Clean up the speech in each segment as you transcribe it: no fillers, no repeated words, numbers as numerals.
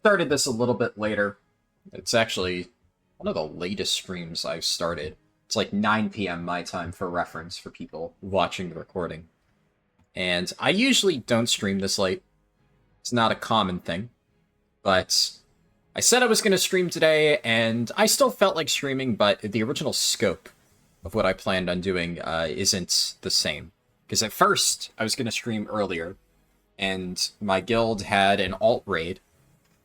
Started this a little bit later. It's actually one of the latest streams I've started. It's like 9 p.m. my time for reference for people watching the recording. And I usually don't stream this late. It's not a common thing. But I said I was going to stream today, and I still felt like streaming, but the original scope of what I planned on doing isn't the same. Because at first, I was going to stream earlier, and my guild had an alt raid.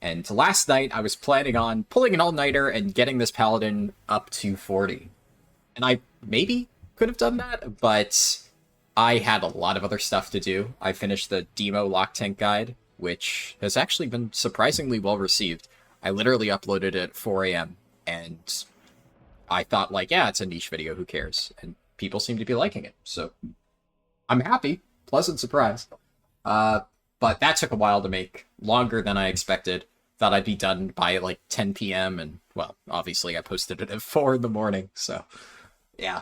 And last night, I was planning on pulling an all-nighter and getting this paladin up to 40. And I maybe could have done that, but I had a lot of other stuff to do. I finished the Demo Lock Tank Guide, which has actually been surprisingly well received. I literally uploaded it at 4 a.m. and I thought, like, yeah, it's a niche video, who cares? And people seem to be liking it, so I'm happy. Pleasant surprise. But that took a while to make, longer than I expected. Thought I'd be done by like 10 p.m. and, well, obviously I posted it at 4 in the morning, so yeah.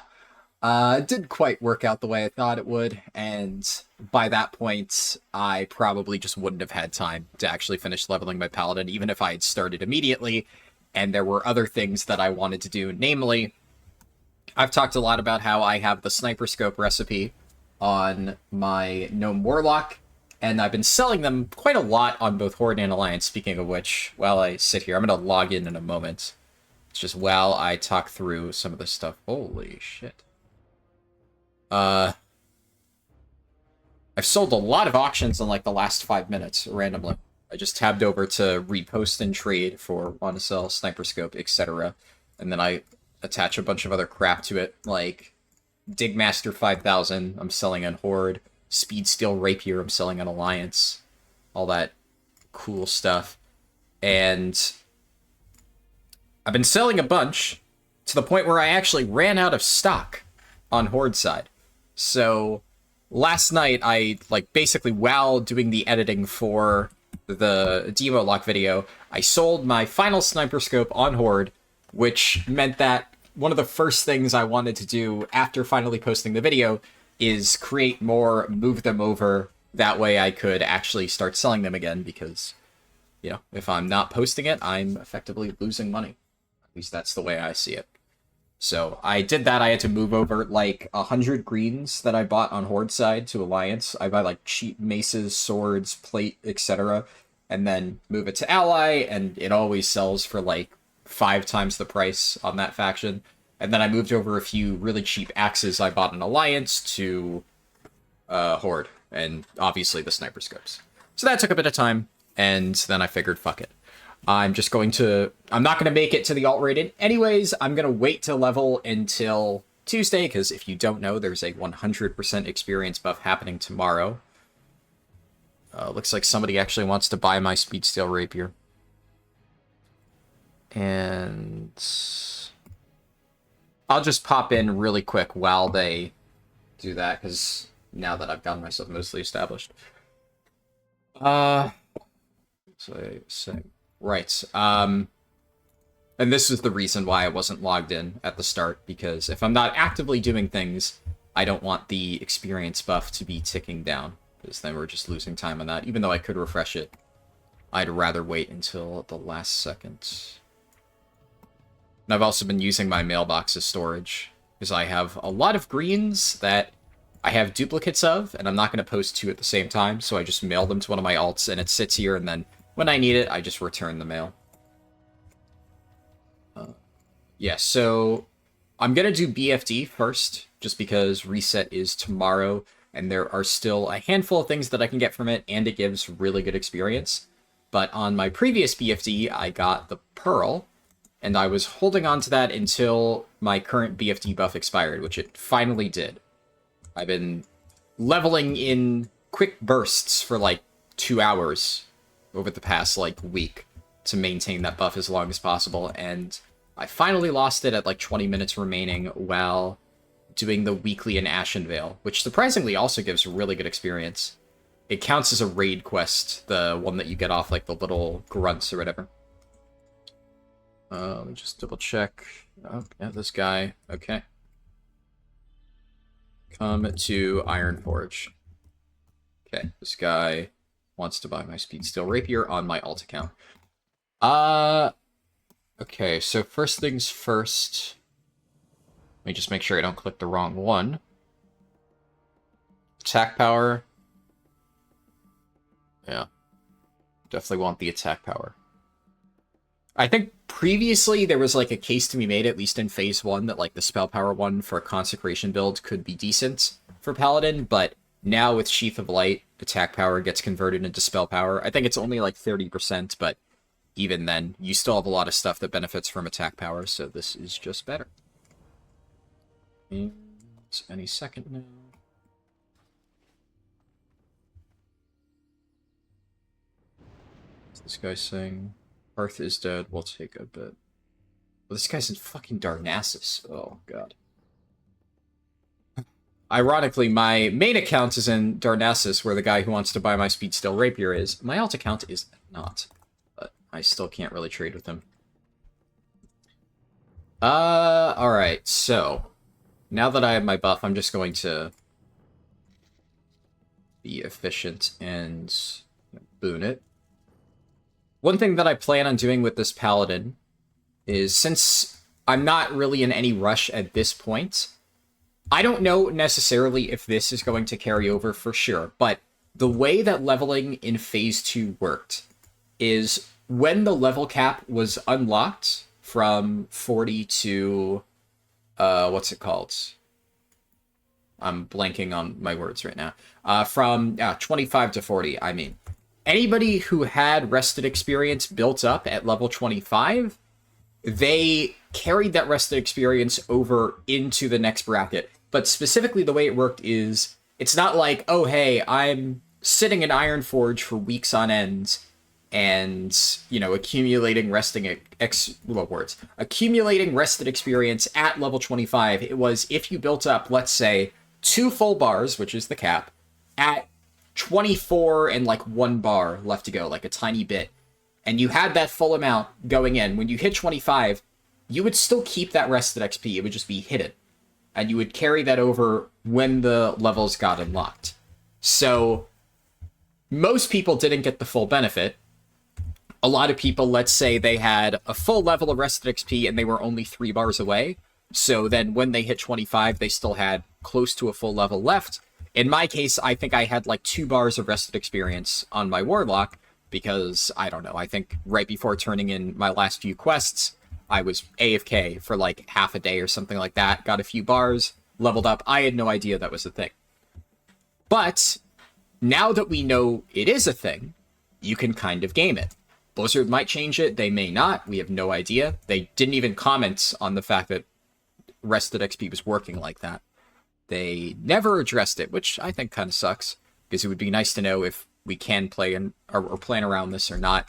It didn't quite work out the way I thought it would, and by that point, I probably just wouldn't have had time to actually finish leveling my paladin, even if I had started immediately, and there were other things that I wanted to do, namely, I've talked a lot about how I have the sniper scope recipe on my Gnome Warlock, and I've been selling them quite a lot on both Horde and Alliance. Speaking of which, while I sit here, I'm going to log in a moment. It's just while I talk through some of this stuff. Holy shit. I've sold a lot of auctions in like the last 5 minutes, randomly. I just tabbed over to repost and trade for want to sell, sniper scope, etc. And then I attach a bunch of other crap to it, like Digmaster 5000, I'm selling on Horde. Speed Steel Rapier, I'm selling on Alliance. All that cool stuff. And I've been selling a bunch to the point where I actually ran out of stock on Horde side. So last night, I, like, basically while doing the editing for the Demo Lock video, I sold my final sniper scope on Horde, which meant that one of the first things I wanted to do after finally posting the video is create more, move them over. That way I could actually start selling them again, because, you know, if I'm not posting it, I'm effectively losing money. At least that's the way I see it. So I did that. I had to move over like 100 greens that I bought on Horde side to Alliance. I buy like cheap maces, swords, plate, etc. And then move it to Ally, and it always sells for like 5 times the price on that faction. And then I moved over a few really cheap axes I bought in Alliance to Horde, and obviously the sniper scopes. So that took a bit of time, and then I figured, fuck it. I'm not going to make it to the alt rated anyways. I'm going to wait to level until Tuesday, because if you don't know, there's a 100% experience buff happening tomorrow. Looks like somebody actually wants to buy my Speed Steel Rapier. And I'll just pop in really quick while they do that, because now that I've gotten myself mostly established. Right. And this is the reason why I wasn't logged in at the start, because if I'm not actively doing things, I don't want the experience buff to be ticking down, because then we're just losing time on that. Even though I could refresh it, I'd rather wait until the last second. And I've also been using my mailbox as storage, because I have a lot of greens that I have duplicates of, and I'm not going to post 2 at the same time, so I just mail them to one of my alts, and it sits here, and then when I need it, I just return the mail. Yeah, so I'm going to do BFD first, just because reset is tomorrow, and there are still a handful of things that I can get from it, and it gives really good experience. But on my previous BFD, I got the Pearl, and I was holding on to that until my current BFD buff expired, which it finally did. I've been leveling in quick bursts for like 2 hours over the past like week to maintain that buff as long as possible, and I finally lost it at like 20 minutes remaining while doing the weekly in Ashenvale, which surprisingly also gives really good experience. It counts as a raid quest, the one that you get off like the little grunts or whatever. Let me just double check. Oh, yeah, this guy. Okay. Come to Ironforge. Okay, this guy wants to buy my Speed Steel Rapier on my alt account. Uh, okay, so first things first. Let me just make sure I don't click the wrong one. Attack power. Yeah, definitely want the attack power. I think previously there was like a case to be made, at least in phase 1, that like the spell power one for a consecration build could be decent for Paladin, but now with Sheath of Light, attack power gets converted into spell power. I think it's only like 30%, but even then, you still have a lot of stuff that benefits from attack power, so this is just better. And any second now. What's this guy saying? Hearth is dead, we'll take a bit. Well, this guy's in fucking Darnassus. Oh, God. Ironically, my main account is in Darnassus, where the guy who wants to buy my Speed Steel Rapier is. My alt account is not, but I still can't really trade with him. Alright, so now that I have my buff, I'm just going to be efficient and boon it. One thing that I plan on doing with this Paladin is, since I'm not really in any rush at this point, I don't know necessarily if this is going to carry over for sure, but the way that leveling in Phase 2 worked is when the level cap was unlocked from 40 to... what's it called? I'm blanking on my words right now. From 25 to 40, I mean. Anybody who had rested experience built up at level 25, they carried that rested experience over into the next bracket. But specifically, the way it worked is, it's not like, oh, hey, I'm sitting in Ironforge for weeks on end and, you know, accumulating accumulating rested experience at level 25. It was, if you built up, let's say, 2 full bars, which is the cap, at 24 and like 1 bar left to go, like a tiny bit, and you had that full amount going in, when you hit 25, you would still keep that rested XP. It would just be hidden. And you would carry that over when the levels got unlocked. So most people didn't get the full benefit. A lot of people, let's say they had a full level of rested XP and they were only 3 bars away. So then when they hit 25, they still had close to a full level left. In my case, I think I had like 2 bars of rested experience on my Warlock, because, I don't know, I think right before turning in my last few quests, I was AFK for like half a day or something like that, got a few bars, leveled up. I had no idea that was a thing. But now that we know it is a thing, you can kind of game it. Blizzard might change it, they may not, we have no idea. They didn't even comment on the fact that rested XP was working like that. They never addressed it, which I think kind of sucks, because it would be nice to know if we can play or plan around this or not.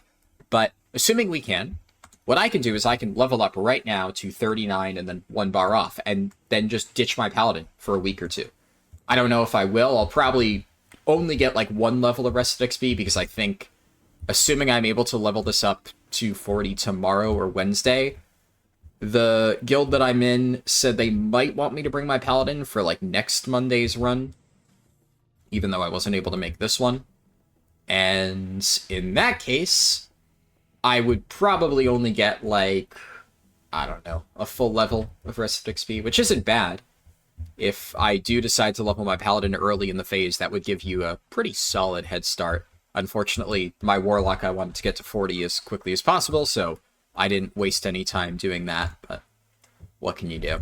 But assuming we can, what I can do is I can level up right now to 39 and then 1 bar off, and then just ditch my Paladin for a week or 2. I don't know if I will. I'll probably only get like 1 level of rested XP, because I think, assuming I'm able to level this up to 40 tomorrow or Wednesday, the guild that I'm in said they might want me to bring my Paladin for like next Monday's run, even though I wasn't able to make this one. And in that case, I would probably only get like, I don't know, a full level of rested XP, which isn't bad. If I do decide to level my Paladin early in the phase, that would give you a pretty solid head start. Unfortunately, my Warlock, I wanted to get to 40 as quickly as possible, so I didn't waste any time doing that, but what can you do?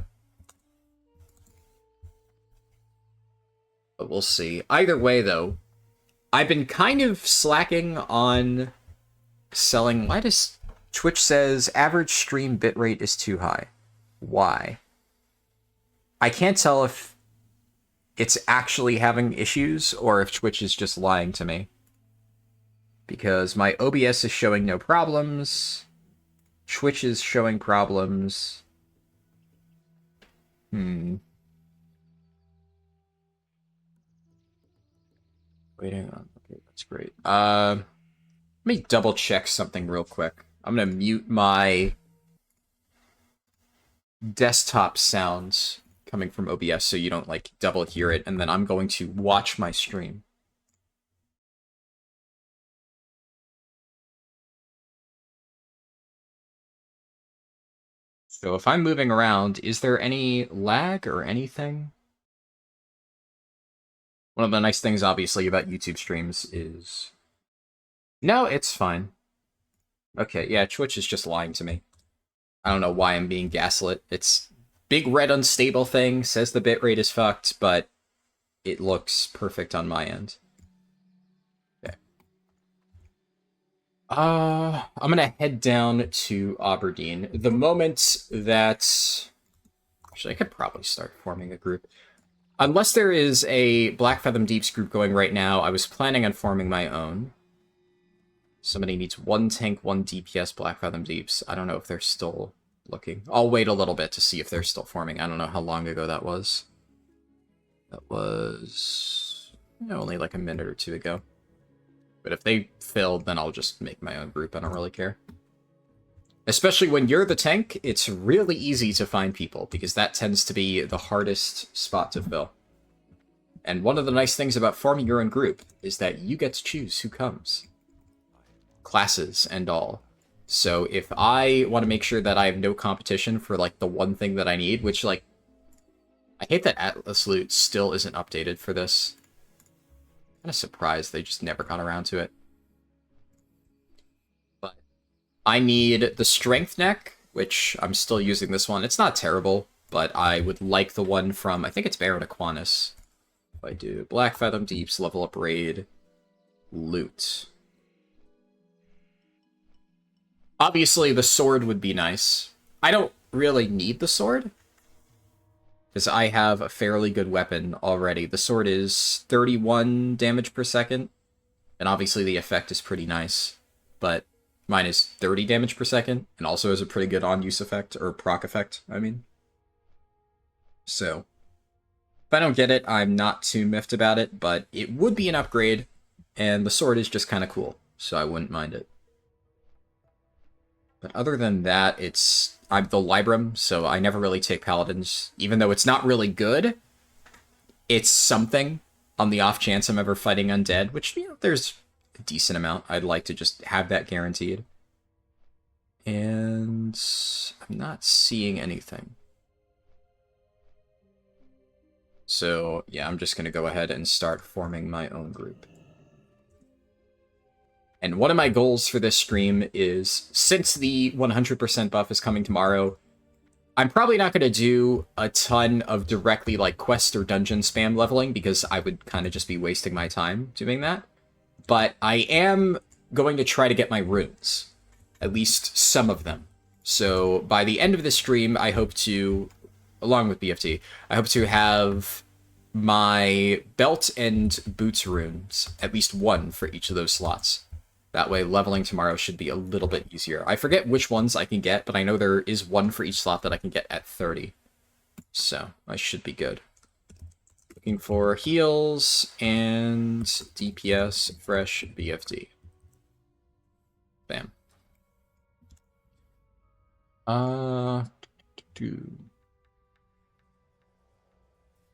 But we'll see. Either way, though, I've been kind of slacking on selling. Why does Twitch says average stream bitrate is too high? Why? I can't tell if it's actually having issues or if Twitch is just lying to me. Because my OBS is showing no problems. Twitch is showing problems. Waiting on. Okay, that's great. Let me double check something real quick. I'm gonna mute my desktop sounds coming from OBS so you don't like double hear it, and then I'm going to watch my stream. So if I'm moving around, is there any lag or anything? One of the nice things, obviously, about YouTube streams is... No, it's fine. Okay, yeah, Twitch is just lying to me. I don't know why I'm being gaslit. It's big red unstable thing, says the bitrate is fucked, but it looks perfect on my end. Okay. I'm gonna head down to Aberdeen. The moment that... Actually, I could probably start forming a group. Unless there is a Black Fathom Deeps group going right now, I was planning on forming my own. Somebody needs 1 tank, 1 DPS Black Fathom Deeps. I don't know if they're still looking. I'll wait a little bit to see if they're still forming. I don't know how long ago that was. That was only like a minute or two ago. But if they filled, then I'll just make my own group. I don't really care. Especially when you're the tank, it's really easy to find people, because that tends to be the hardest spot to fill. And one of the nice things about forming your own group is that you get to choose who comes. Classes and all. So if I want to make sure that I have no competition for, like, the one thing that I need, which, like, I hate that Atlas Loot still isn't updated for this. I'm kind of surprised they just never got around to it. But I need the Strength Neck, which I'm still using this one. It's not terrible, but I would like the one from, I think it's Baron Aquinas. If I do Black Fathom Deeps, level up raid, loot. Obviously, the sword would be nice. I don't really need the sword, because I have a fairly good weapon already. The sword is 31 damage per second, and obviously the effect is pretty nice, but mine is 30 damage per second, and also has a pretty good on-use effect, or proc effect, I mean. So, if I don't get it, I'm not too miffed about it, but it would be an upgrade, and the sword is just kind of cool, so I wouldn't mind it. But other than that, I'm the Libram, so I never really take Paladins. Even though it's not really good, it's something on the off chance I'm ever fighting undead, which, there's a decent amount. I'd like to just have that guaranteed. And I'm not seeing anything. So, yeah, I'm just going to go ahead and start forming my own group. And one of my goals for this stream is, since the 100% buff is coming tomorrow, I'm probably not going to do a ton of directly, like, quest or dungeon spam leveling, because I would kind of just be wasting my time doing that. But I am going to try to get my runes. At least some of them. So by the end of this stream, I hope to, along with BFD, I hope to have my belt and boots runes, at least one for each of those slots. That way, leveling tomorrow should be a little bit easier. I forget which ones I can get, but I know there is one for each slot that I can get at 30. So, I should be good. Looking for heals and DPS, fresh BFD. Bam. Yeah,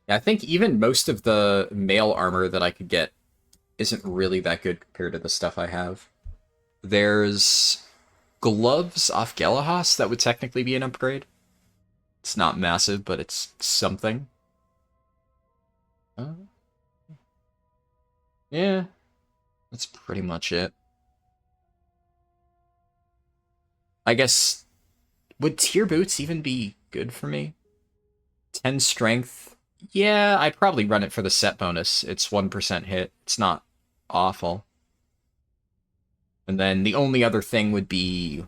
I think even most of the mail armor that I could get isn't really that good compared to the stuff I have. There's gloves off Gelahas that would technically be an upgrade. It's not massive, but it's something. Yeah, that's pretty much it. I guess, would tier boots even be good for me? 10 strength? Yeah, I'd probably run it for the set bonus. It's 1% hit. It's not awful. And then the only other thing would be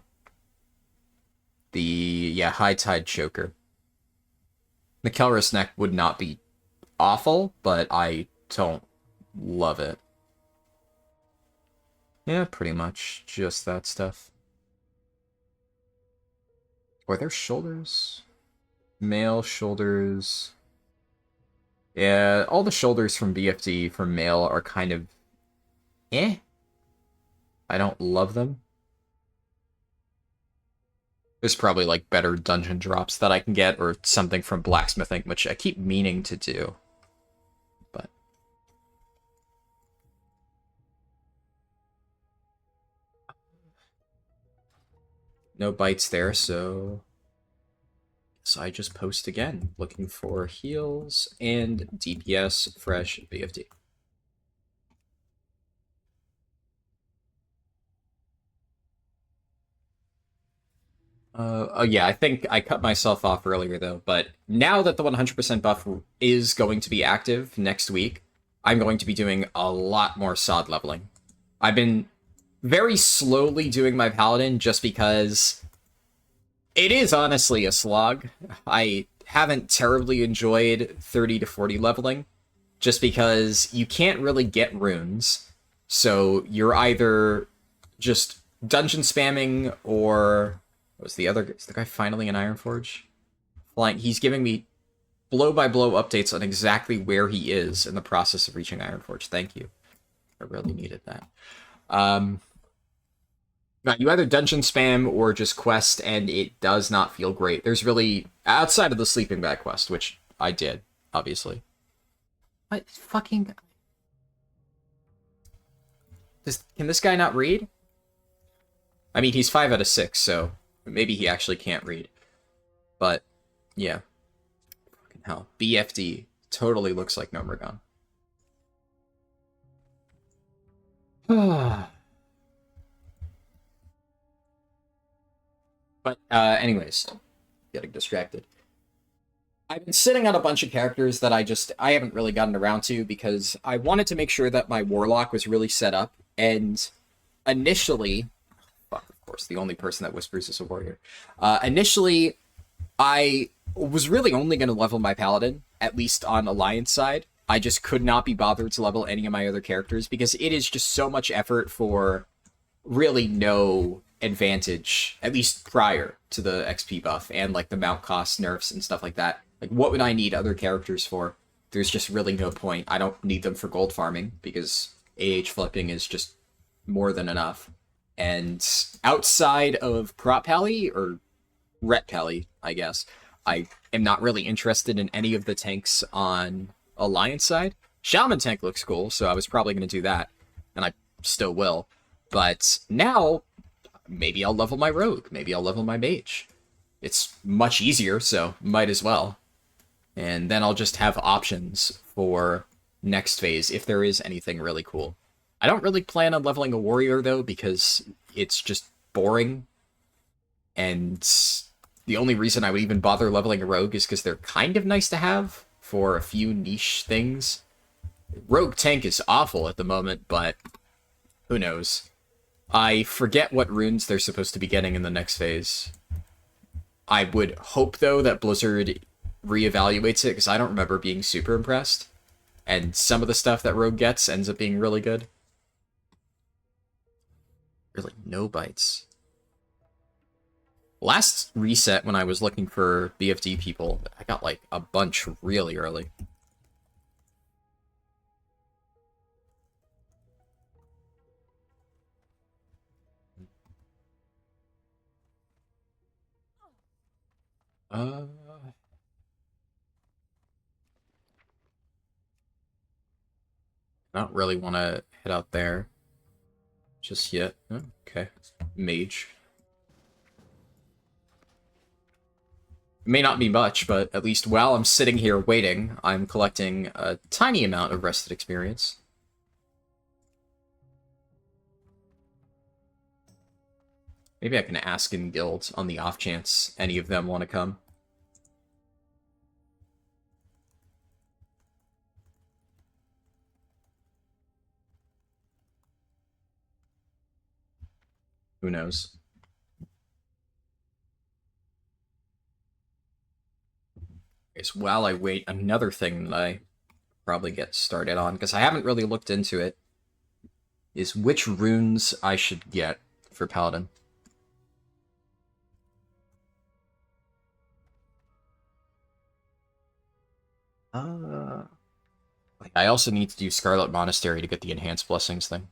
the, High Tide Choker. The Kelris neck would not be awful, but I don't love it. Yeah, pretty much just that stuff. Were there shoulders? Male shoulders. Yeah, all the shoulders from BFD for male are kind of eh. I don't love them. There's probably, like, better dungeon drops that I can get, or something from blacksmithing, which I keep meaning to do. But no bites there, so I just post again, looking for heals and DPS fresh BFD. Oh yeah, I think I cut myself off earlier though, but now that the 100% buff is going to be active next week, I'm going to be doing a lot more SoD leveling. I've been very slowly doing my Paladin just because it is honestly a slog. I haven't terribly enjoyed 30 to 40 leveling, just because you can't really get runes, so you're either just dungeon spamming or... What's the other? Is the guy finally in Ironforge? Flying. He's giving me blow-by-blow updates on exactly where he is in the process of reaching Ironforge. Thank you. I really needed that. Now, you either dungeon spam or just quest, and it does not feel great. There's really... Outside of the sleeping bag quest, which I did, obviously. What fucking... Can this guy not read? I mean, he's 5 out of 6, so... Maybe he actually can't read. But, yeah. Fucking hell. BFD totally looks like Nomergon. But, anyways. Getting distracted. I've been sitting on a bunch of characters that I haven't really gotten around to because I wanted to make sure that my Warlock was really set up. And initially... Of course, the only person that whispers is a warrior. Initially, I was really only going to level my Paladin, at least on Alliance side. I just could not be bothered to level any of my other characters because it is just so much effort for really no advantage, at least prior to the XP buff and like the mount cost nerfs and stuff like that. Like, what would I need other characters for? There's just really no point. I don't need them for gold farming because AH flipping is just more than enough. And outside of Prop Pally, or Ret Pally, I guess, I am not really interested in any of the tanks on Alliance side. Shaman tank looks cool, so I was probably going to do that, and I still will. But now, maybe I'll level my Rogue, maybe I'll level my Mage. It's much easier, so might as well. And then I'll just have options for next phase if there is anything really cool. I don't really plan on leveling a warrior, though, because it's just boring. And the only reason I would even bother leveling a rogue is because they're kind of nice to have for a few niche things. Rogue tank is awful at the moment, but who knows. I forget what runes they're supposed to be getting in the next phase. I would hope, though, that Blizzard reevaluates it, because I don't remember being super impressed. And some of the stuff that Rogue gets ends up being really good. Really, no bites. Last reset, when I was looking for BFD people, I got, like, a bunch really early. I don't really want to head out there just yet. Oh, okay. Mage. It may not be much, but at least while I'm sitting here waiting, I'm collecting a tiny amount of rested experience. Maybe I can ask in guild on the off chance any of them want to come. Who knows? Okay, so while I wait, another thing that I probably get started on, because I haven't really looked into it, is which runes I should get for Paladin. I also need to do Scarlet Monastery to get the Enhanced Blessings thing.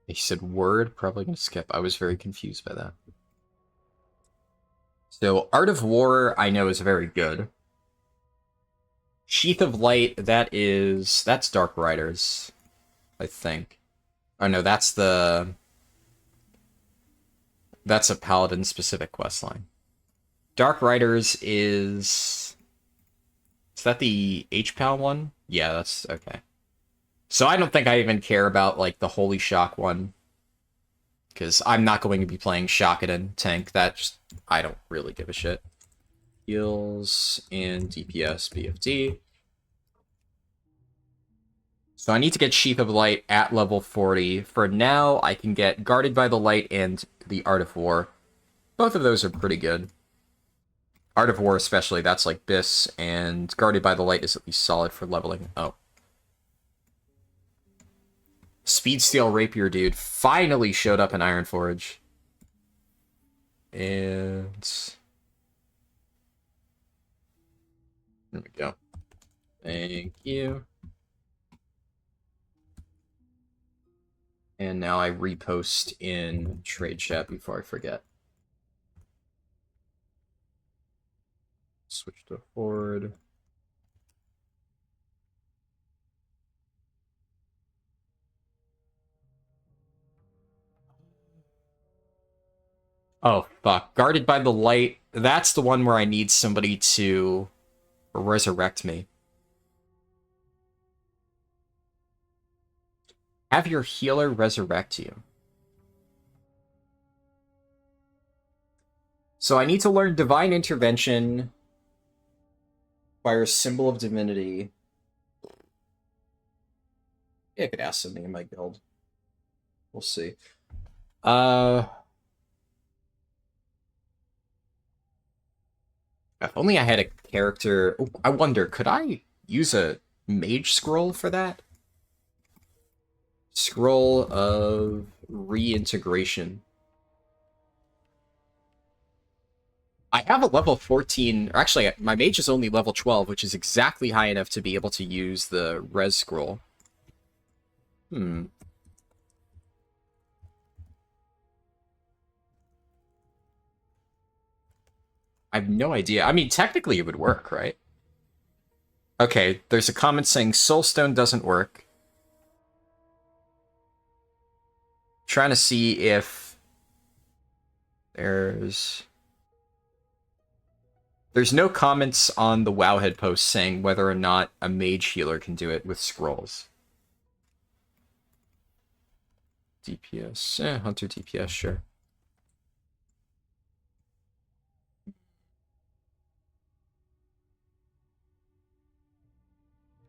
He said word, probably gonna skip. I was very confused by that. So, Art of War, I know, is very good. Sheath of Light, that's Dark Riders, I think. Oh no, that's a paladin specific questline. Dark Riders is that the HPAL one? Yeah, that's okay. So I don't think I even care about like the Holy Shock one, because I'm not going to be playing Shakaden tank. That just, I don't really give a shit. Heals and DPS BFD. So I need to get Sheath of Light at level 40. For now, I can get Guarded by the Light and the Art of War. Both of those are pretty good. Art of War especially, that's like Biss, and Guarded by the Light is at least solid for leveling. Oh. Speed Steel Rapier dude finally showed up in Ironforge. And there we go. Thank you. And now I repost in trade chat before I forget. Switch to Horde. Oh, fuck. Guarded by the Light. That's the one where I need somebody to resurrect me. Have your healer resurrect you. So I need to learn Divine Intervention, fire Symbol of Divinity. Yeah, I could ask something in my guild. We'll see. If only I had a character... Oh, I wonder, could I use a mage scroll for that? Scroll of reintegration. I have a level 14, or actually, my mage is only level 12, which is exactly high enough to be able to use the res scroll. I have no idea. I mean, technically it would work, right? Okay, there's a comment saying Soulstone doesn't work. Trying to see if there's no comments on the Wowhead post saying whether or not a mage healer can do it with scrolls. DPS, Hunter DPS, sure.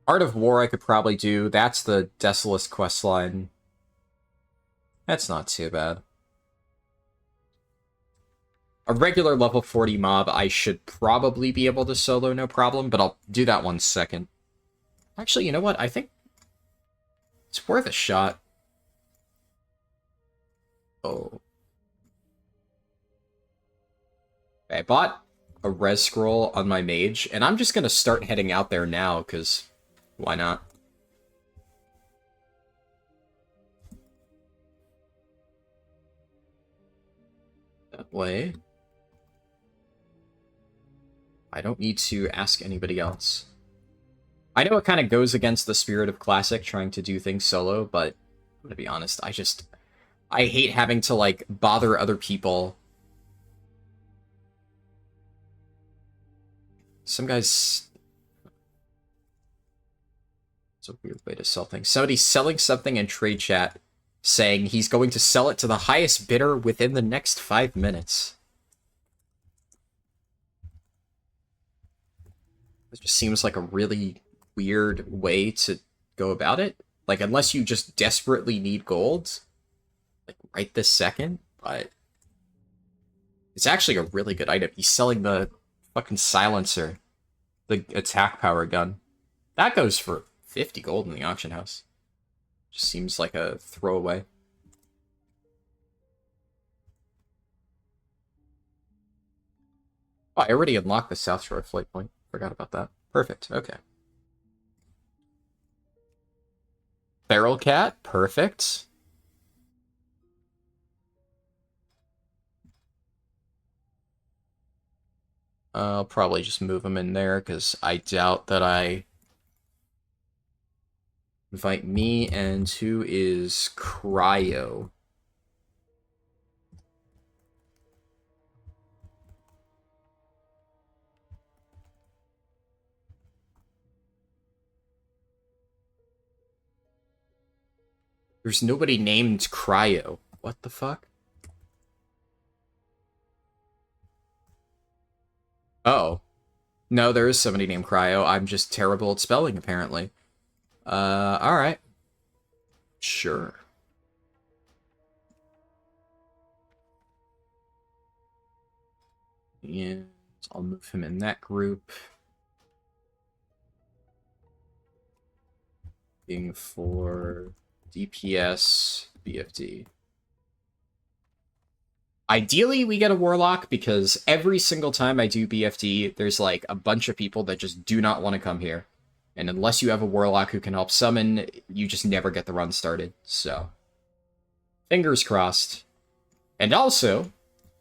Art of War I could probably do. That's the Desolus questline. That's not too bad. A regular level 40 mob I should probably be able to solo no problem, but I'll do that one second. Actually, you know what? I think it's worth a shot. Oh. I bought a res scroll on my mage, and I'm just gonna start heading out there now, because why not? That way, I don't need to ask anybody else. I know it kind of goes against the spirit of Classic, trying to do things solo, but I'm gonna be honest, I hate having to, like, bother other people. Some guys... It's a weird way to sell things. Somebody's selling something in trade chat, saying he's going to sell it to the highest bidder within the next 5 minutes. It just seems like a really weird way to go about it. Like, unless you just desperately need gold, like, right this second, but... It's actually a really good item. He's selling the fucking silencer. The attack power gun. That goes for 50 gold in the auction house. Just seems like a throwaway. Oh, I already unlocked the South Shore flight point. Forgot about that. Perfect. Okay. Feral Cat. Perfect. I'll probably just move him in there, because I doubt that I'm Invite me, and who is Cryo? There's nobody named Cryo. What the fuck? Oh. No, there is somebody named Cryo. I'm just terrible at spelling, apparently. Alright. Sure. And I'll move him in that group. Being for DPS BFD. Ideally, we get a Warlock, because every single time I do BFD, there's like a bunch of people that just do not want to come here. And unless you have a Warlock who can help summon, you just never get the run started. So, fingers crossed. And also,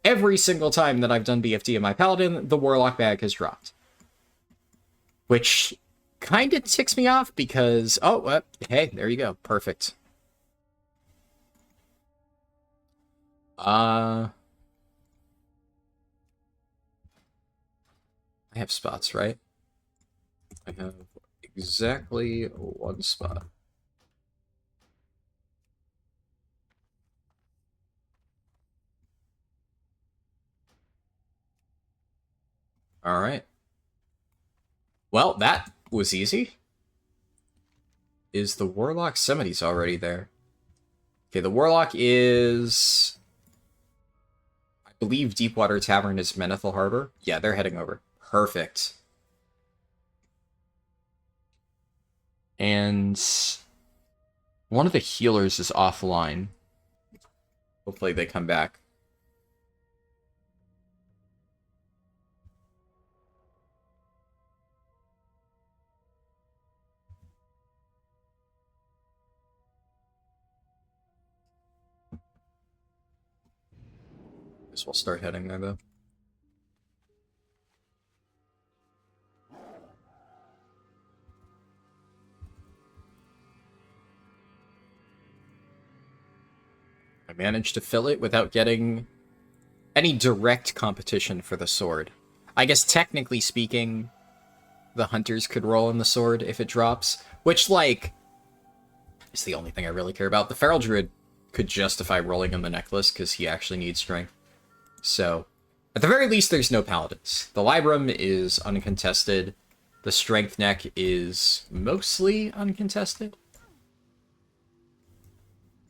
every single time that I've done BFD in my Paladin, the Warlock bag has dropped. Which kind of ticks me off because... Oh, hey, there you go. Perfect. I have spots, right? I have exactly one spot. All right. Well, that was easy. Is the Warlock? Somebody's already there. Okay, the Warlock is... I believe Deepwater Tavern is Menethil Harbor. Yeah, they're heading over. Perfect. And one of the healers is offline. Hopefully they come back. Guess we'll start heading there, though. I managed to fill it without getting any direct competition for the sword. I guess technically speaking, the hunters could roll in the sword if it drops, which, like, is the only thing I really care about. The Feral Druid could justify rolling in the necklace because he actually needs strength. So, at the very least, there's no paladins. The Librum is uncontested. The Strength Neck is mostly uncontested.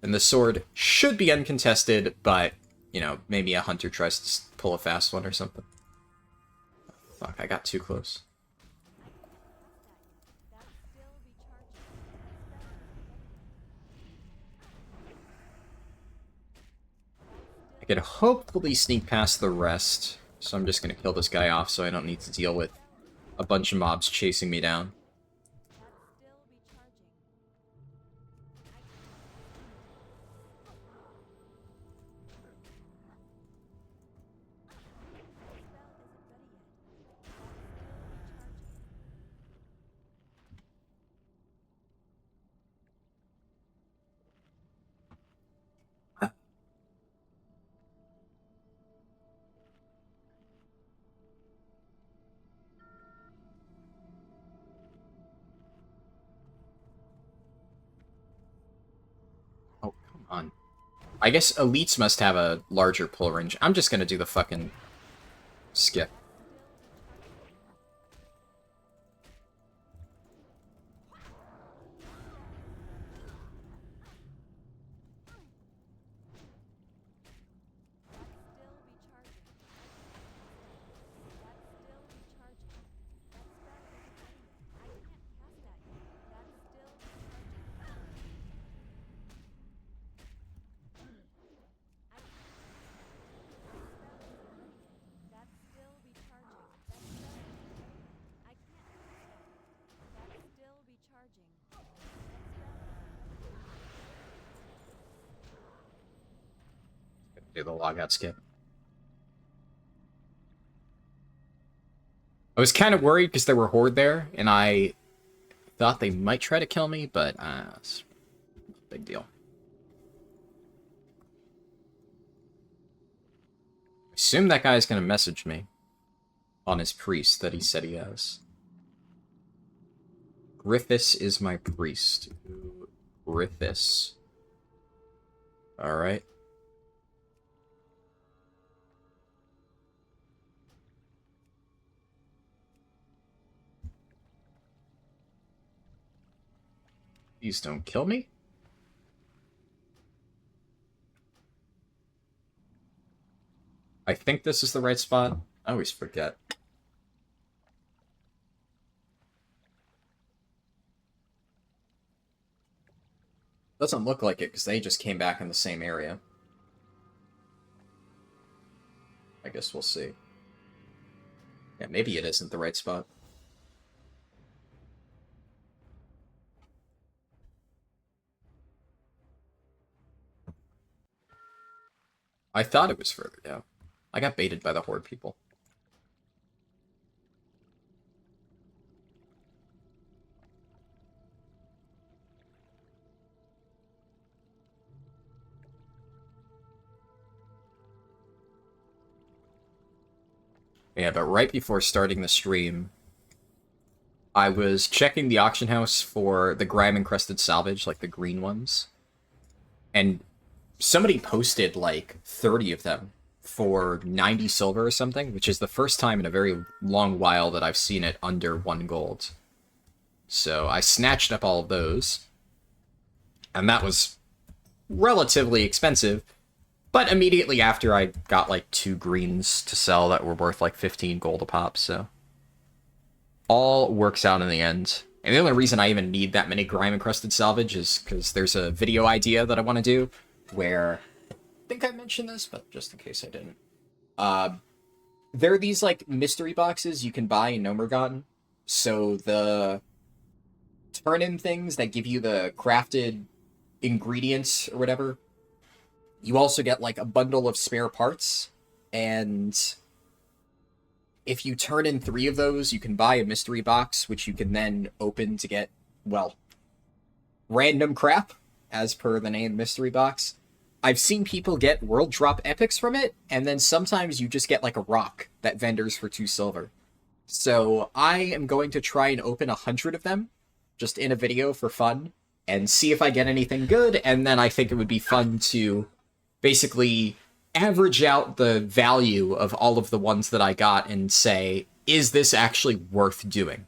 And the sword should be uncontested, but, you know, maybe a hunter tries to pull a fast one or something. Fuck, I got too close. I could hopefully sneak past the rest, so I'm just going to kill this guy off so I don't need to deal with a bunch of mobs chasing me down. Oh, come on. I guess elites must have a larger pull range. I'm just going to do the fucking skip. Do the logout skip. I was kind of worried because there were Horde there, and I thought they might try to kill me, but it's a big deal. I assume that guy's gonna message me on his priest that he said he has. Griffiths is my priest. Griffiths. Alright. Please don't kill me. I think this is the right spot. I always forget. Doesn't look like it, because they just came back in the same area. I guess we'll see. Yeah, maybe it isn't the right spot. I thought it was further down. I got baited by the Horde people. Yeah, but right before starting the stream, I was checking the auction house for the grime-encrusted salvage, like the green ones. And somebody posted like 30 of them for 90 silver or something, which is the first time in a very long while that I've seen it under 1 gold. So I snatched up all of those, and that was relatively expensive, but immediately after I got like 2 greens to sell that were worth like 15 gold a pop, so all works out in the end. And the only reason I even need that many grime-encrusted salvage is because there's a video idea that I want to do, where, I think I mentioned this, but just in case I didn't. There are these, like, mystery boxes you can buy in Nomergon. So the turn-in things that give you the crafted ingredients or whatever, you also get, like, a bundle of spare parts, and if you turn in 3 of those, you can buy a mystery box, which you can then open to get, well, random crap, as per the name mystery box. I've seen people get world drop epics from it, and then sometimes you just get like a rock that vendors for 2 silver. So I am going to try and open 100 of them, just in a video for fun, and see if I get anything good, and then I think it would be fun to basically average out the value of all of the ones that I got and say, is this actually worth doing?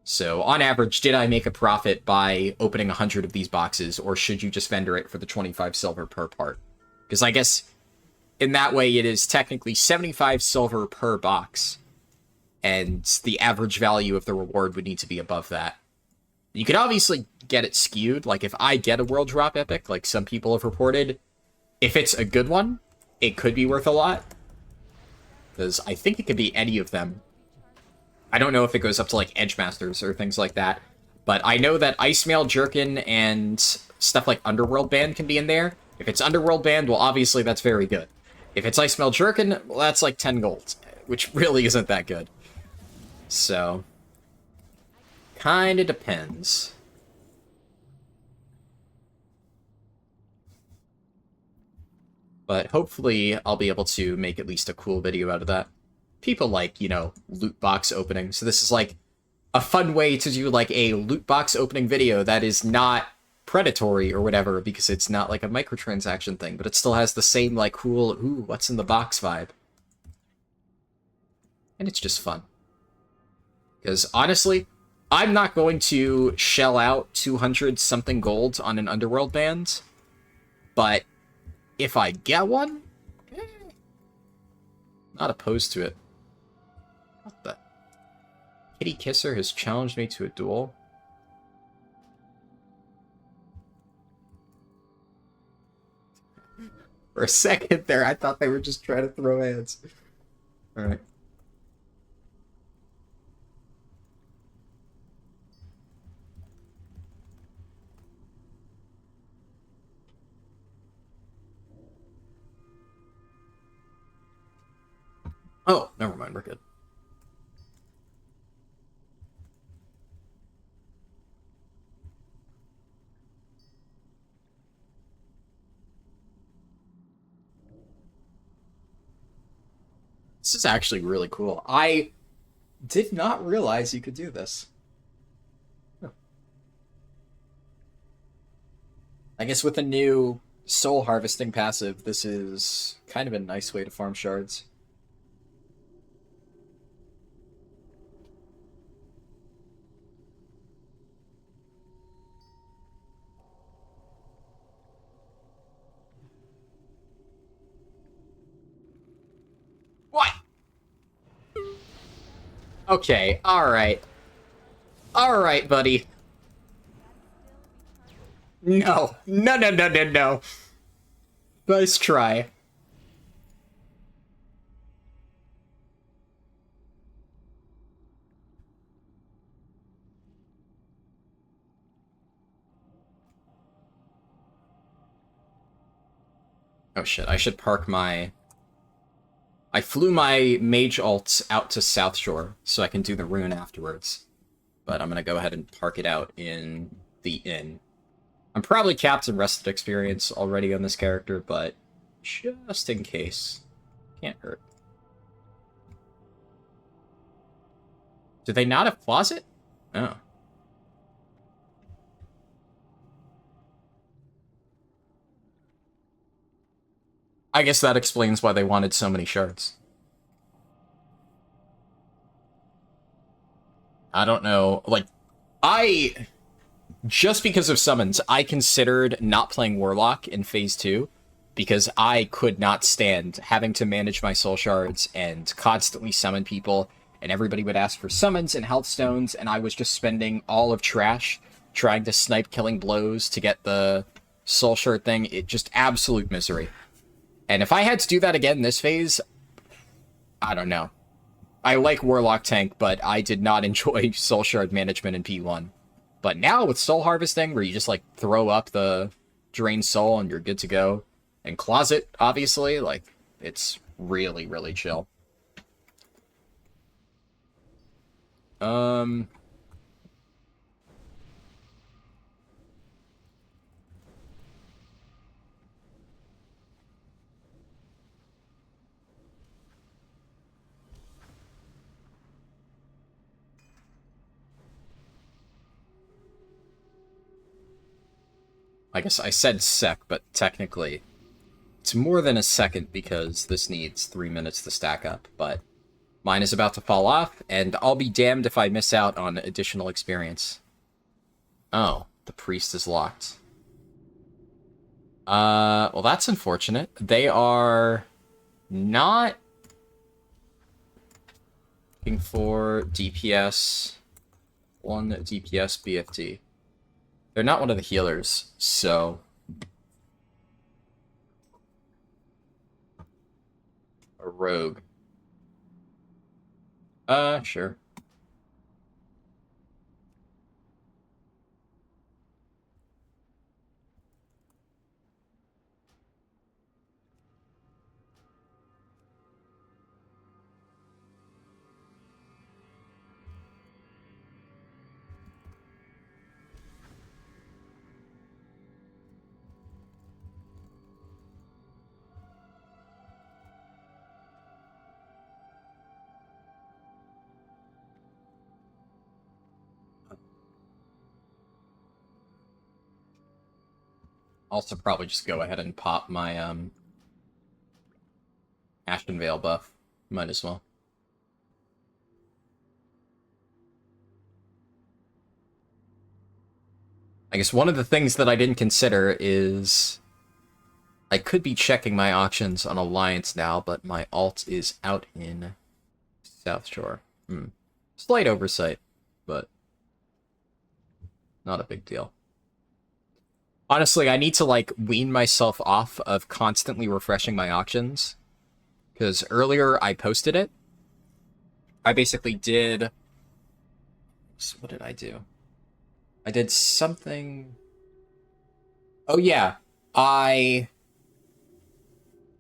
So, on average, did I make a profit by opening 100 of these boxes, or should you just vendor it for the 25 silver per part? Because I guess in that way it is technically 75 silver per box, and the average value of the reward would need to be above that. You could obviously get it skewed, like if I get a world drop epic, like some people have reported, if it's a good one, it could be worth a lot, because I think it could be any of them. I don't know if it goes up to, like, Edge Masters or things like that, but I know that Icemail, Jerkin, and stuff like Underworld Band can be in there. If it's Underworld Band, well, obviously that's very good. If it's Icemail Jerkin, well, that's like 10 gold, which really isn't that good. So, kinda depends. But hopefully I'll be able to make at least a cool video out of that. People like, you know, loot box opening. So this is like a fun way to do like a loot box opening video that is not predatory or whatever, because it's not like a microtransaction thing, but it still has the same like cool, ooh, what's in the box vibe. And it's just fun. Because honestly, I'm not going to shell out 200 something gold on an Underworld band, but if I get one, not opposed to it. What the? Kitty Kisser has challenged me to a duel. For a second there, I thought they were just trying to throw hands. Alright. Oh, never mind, we're good. This is actually really cool. I did not realize you could do this. I guess with a new soul harvesting passive, this is kind of a nice way to farm shards. What? Okay, alright. Alright, buddy. No. No, no, no, no, no. Nice try. Oh shit, I should park my... I flew my mage alts out to South Shore, so I can do the rune afterwards. But I'm gonna go ahead and park it out in the inn. I'm probably capped in rested experience already on this character, but just in case. Can't hurt. Do they not have closet? Oh. I guess that explains why they wanted so many shards. I don't know. Like, just because of summons, I considered not playing Warlock in Phase 2 because I could not stand having to manage my soul shards and constantly summon people, and everybody would ask for summons and health stones, and I was just spending all of trash trying to snipe killing blows to get the soul shard thing. It just absolute misery. And if I had to do that again this phase, I don't know. I like Warlock tank, but I did not enjoy soul shard management in P1. But now with soul harvesting, where you just like throw up the drained soul and you're good to go, and closet, obviously, like it's really, really chill. I guess I said sec, but technically it's more than a second because this needs 3 minutes to stack up, but mine is about to fall off, and I'll be damned if I miss out on additional experience. Oh, the priest is locked. Well, that's unfortunate. They are not looking for DPS, 1 DPS BFD. They're not one of the healers, so... A rogue. Sure. Also probably just go ahead and pop my, Ashton Vale buff. Might as well. I guess one of the things that I didn't consider is I could be checking my auctions on Alliance now, but my alt is out in South Shore. Slight oversight, but not a big deal. Honestly, I need to, like, wean myself off of constantly refreshing my auctions. Because earlier I posted it. I basically did... What did I do? I did something... Oh, yeah. I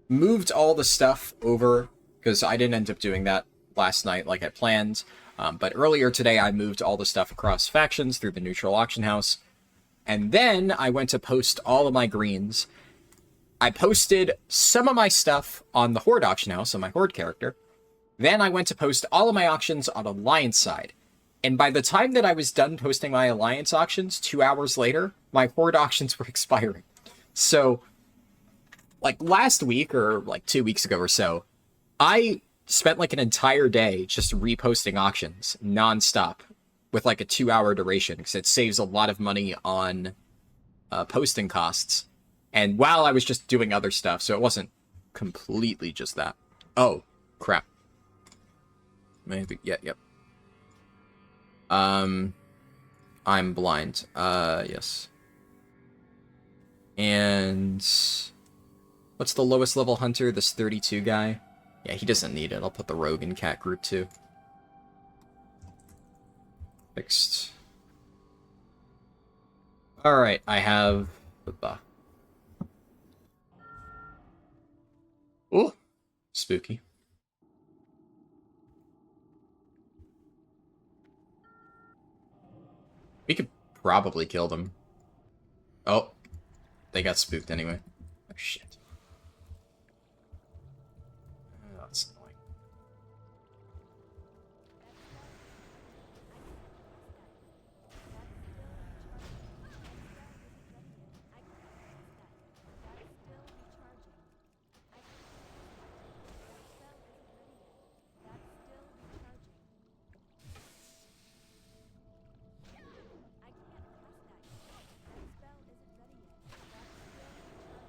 moved all the stuff over, because I didn't end up doing that last night like I planned. But earlier today, I moved all the stuff across factions through the neutral auction house. And then I went to post all of my greens. I posted some of my stuff on the Horde auction house on my Horde character. Then I went to post all of my auctions on Alliance side. And by the time that I was done posting my Alliance auctions, 2 hours later, my Horde auctions were expiring. So, like last week or like 2 weeks ago or so, I spent like an entire day just reposting auctions nonstop with like a 2 hour duration because it saves a lot of money on posting costs. And while I was just doing other stuff, so it wasn't completely just that. Oh, crap. Maybe, yeah, yep. I'm blind. Yes. And what's the lowest level hunter? This 32 guy? Yeah, he doesn't need it. I'll put the rogue in cat group too. Fixed. Alright, I have the buff. Ooh, spooky. We could probably kill them. Oh, they got spooked anyway. Oh, shit. Oh, that's annoying.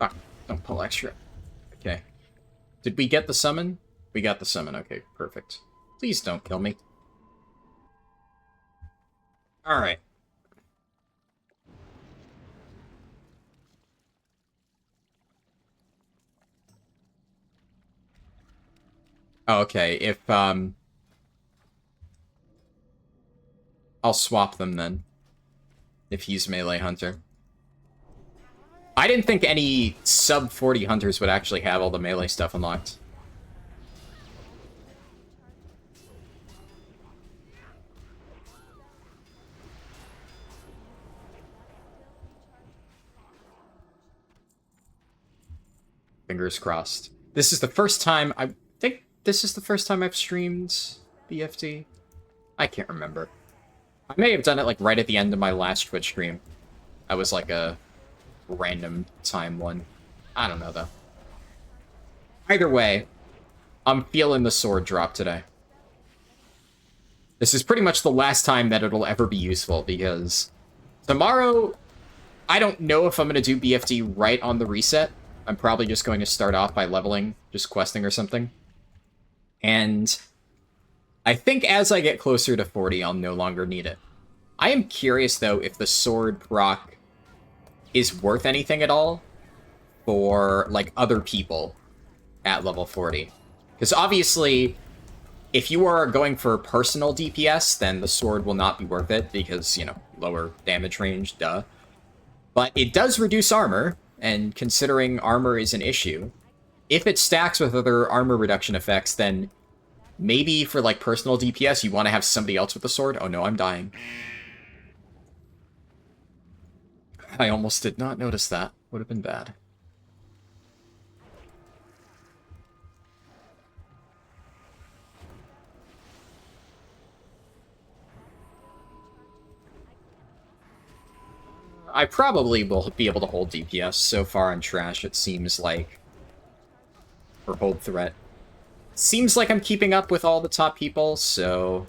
Ah, don't pull extra. Okay. Did we get the summon? We got the summon. Okay, perfect. Please don't kill me. Alright. Okay, if, I'll swap them then. If he's melee hunter. I didn't think any sub 40 hunters would actually have all the melee stuff unlocked. Fingers crossed. This is the first time I think this is the first time I've streamed BFD. I can't remember. I may have done it like right at the end of my last Twitch stream. I was like a random time one. I don't know though. Either way, I'm feeling the sword drop today. This is pretty much the last time that it'll ever be useful because tomorrow, I don't know if I'm going to do BFD right on the reset. I'm probably just going to start off by leveling, just questing or something. And I think as I get closer to 40, I'll no longer need it. I am curious, though, if the sword proc is worth anything at all for, like, other people at level 40. Because obviously, if you are going for personal DPS, then the sword will not be worth it because, you know, lower damage range, duh. But it does reduce armor, and considering armor is an issue, if it stacks with other armor reduction effects, then maybe for, like, personal DPS, you want to have somebody else with the sword. Oh no, I'm dying. I almost did not notice that. Would have been bad. I probably will be able to hold DPS. So far on Trash, it seems like... Or hold threat. Seems like I'm keeping up with all the top people, so...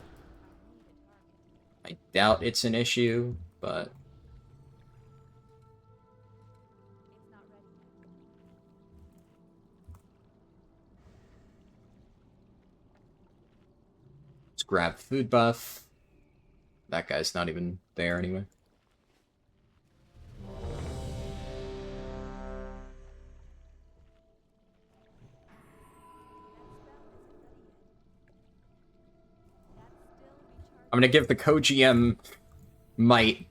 I doubt it's an issue, but... Let's grab food buff. That guy's not even there anyway. I'm gonna give the co-GM might.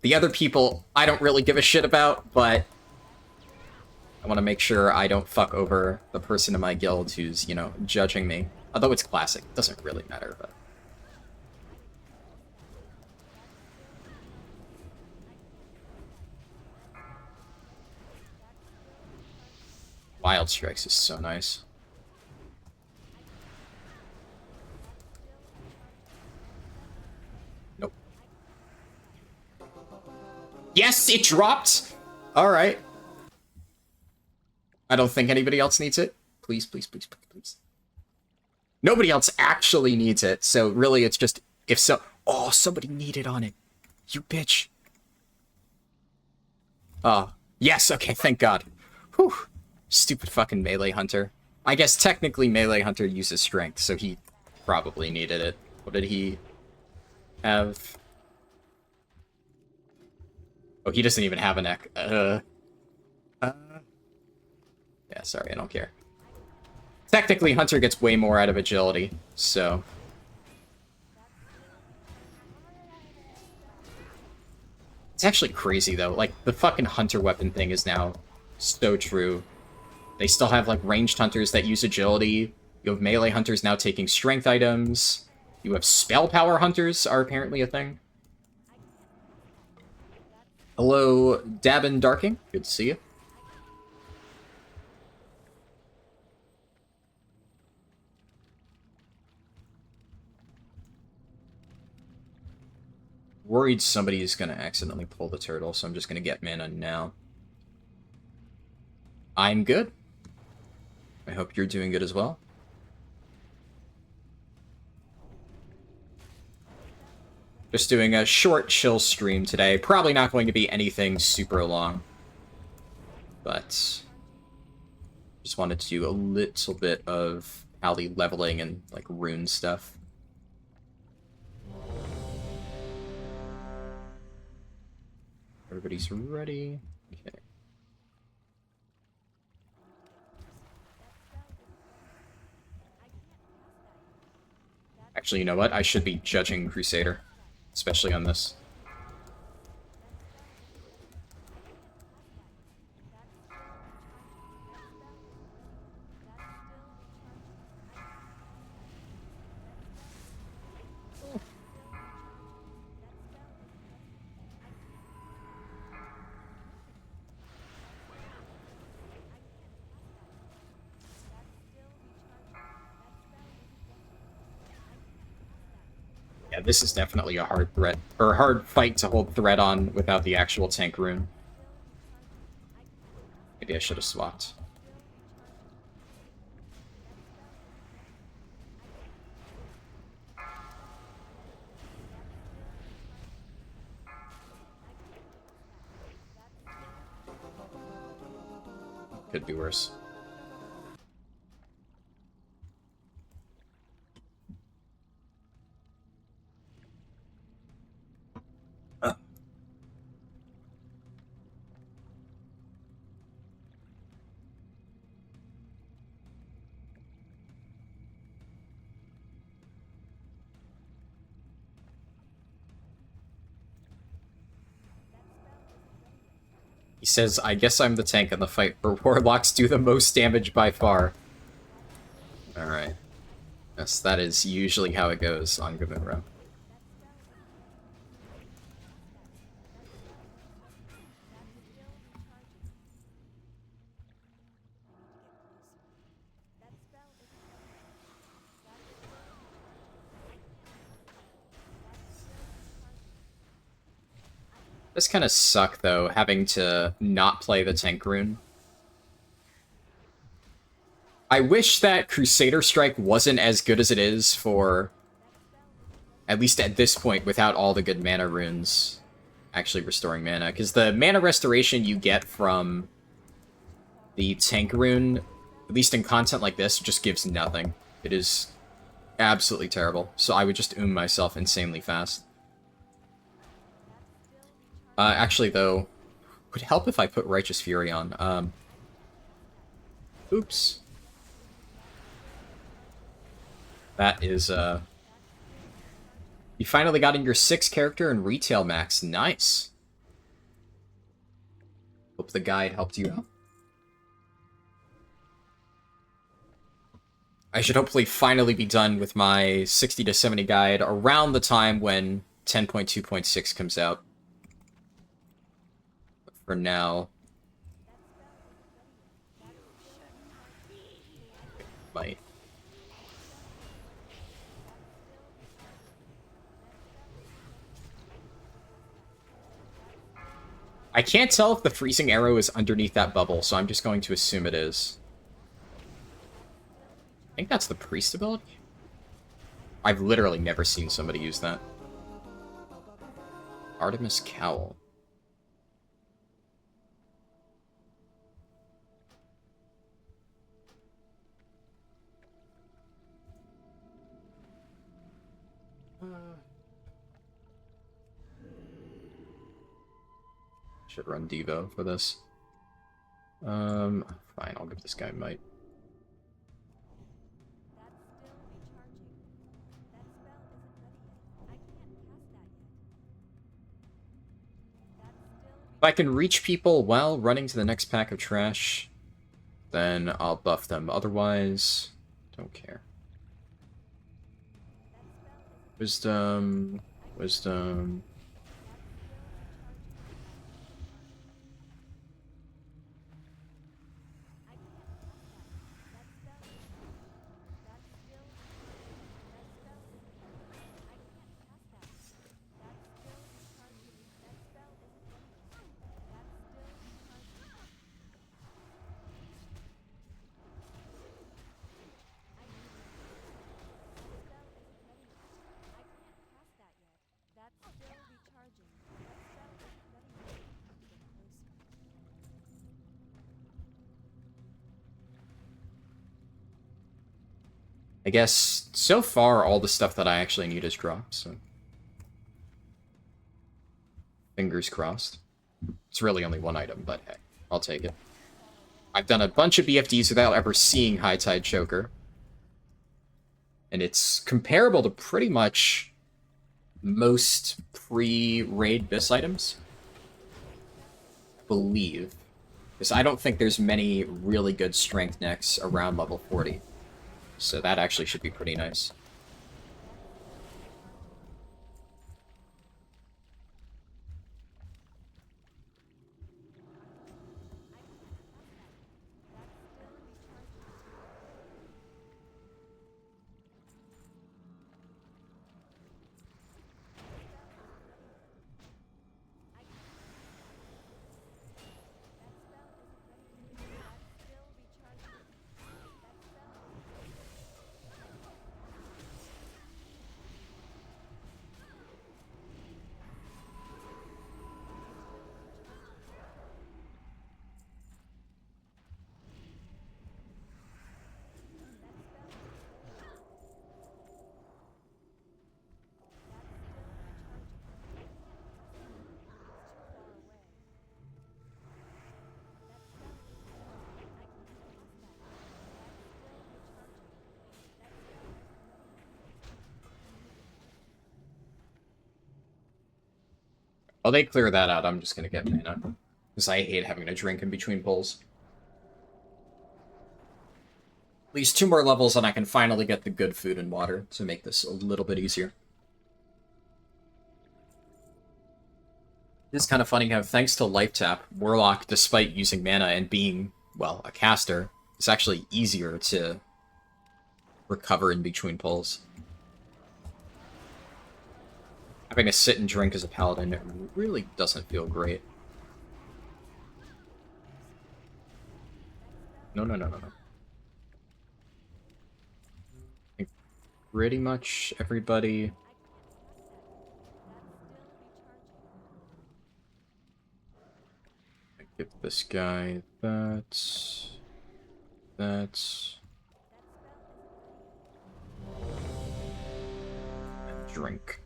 The other people, I don't really give a shit about, but I want to make sure I don't fuck over the person in my guild who's, you know, judging me. Although it's classic, it doesn't really matter, but... Wild Strikes is so nice. Yes, it dropped! Alright. I don't think anybody else needs it. Please, please, please, please, please. Nobody else actually needs it, so really it's just, if so... Oh, somebody needed on it. You bitch. Oh, yes, okay, thank God. Whew. Stupid fucking melee hunter. I guess technically melee hunter uses strength, so he probably needed it. What did he have? Oh, he doesn't even have an neck. Yeah, sorry, I don't care. Technically, hunter gets way more out of agility, so... It's actually crazy, though. Like, the fucking hunter weapon thing is now so true. They still have, like, ranged hunters that use agility. You have melee hunters now taking strength items. You have spell power hunters are apparently a thing. Hello, Dabin Darking. Good to see you. Worried somebody's gonna accidentally pull the turtle, so I'm just gonna get mana now. I'm good. I hope you're doing good as well. Just doing a short chill stream today. Probably not going to be anything super long. But just wanted to do a little bit of alley leveling and like rune stuff. Everybody's ready. Okay. Actually, you know what? I should be judging Crusader, especially on this. Yeah, this is definitely a hard threat, or a hard fight to hold threat on without the actual tank rune. Maybe I should have swapped. Could be worse. He says, I guess I'm the tank in the fight, where warlocks do the most damage by far. Alright. Yes, that is usually how it goes on Gabunro. This kind of suck, though, having to not play the tank rune. I wish that Crusader Strike wasn't as good as it is for... At least at this point, without all the good mana runes actually restoring mana. Because the mana restoration you get from the tank rune, at least in content like this, just gives nothing. It is absolutely terrible. So I would just myself insanely fast. Actually, though, would help if I put Righteous Fury on. Oops. That is, You finally got in your 6th character in retail max. Nice. Hope the guide helped you out. I should hopefully finally be done with my 60 to 70 guide around the time when 10.2.6 comes out. But for now... Might. I can't tell if the freezing arrow is underneath that bubble, so I'm just going to assume it is. I think that's the priest ability? I've literally never seen somebody use that. Artemis Cowl. Should run Devo for this. Fine, I'll give this guy Might. If I can reach people while running to the next pack of trash, then I'll buff them. Otherwise, don't care. Wisdom, wisdom. I guess, so far, all the stuff that I actually need is dropped, so... Fingers crossed. It's really only one item, but hey, I'll take it. I've done a bunch of BFDs without ever seeing High Tide Choker. And it's comparable to pretty much most pre-raid BIS items. I believe. Because I don't think there's many really good strength necks around level 40. So that actually should be pretty nice. While they clear that out, I'm just gonna get mana. Because I hate having to drink in between pulls. At least 2 more levels and I can finally get the good food and water to make this a little bit easier. It's kind of funny how, thanks to Life Tap, Warlock, despite using mana and being, well, a caster, is actually easier to recover in between pulls. Having to sit and drink as a paladin, it really doesn't feel great. No. I think pretty much everybody... I give this guy that... and drink.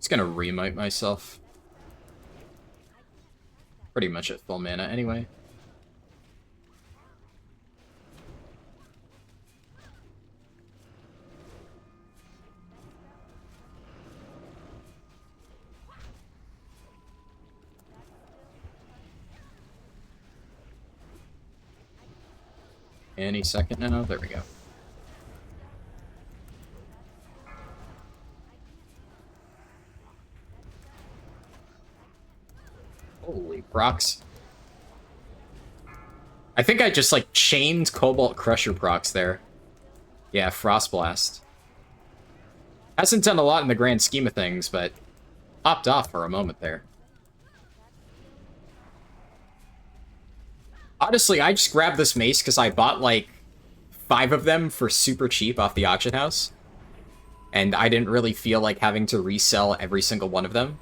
Gonna remite myself. Pretty much at full mana anyway. Any second now. There we go. Holy procs. I think I just, like, chained Cobalt Crusher procs there. Yeah, Frost Blast. Hasn't done a lot in the grand scheme of things, but popped off for a moment there. Honestly, I just grabbed this mace because I bought, like, 5 of them for super cheap off the auction house. And I didn't really feel like having to resell every single one of them.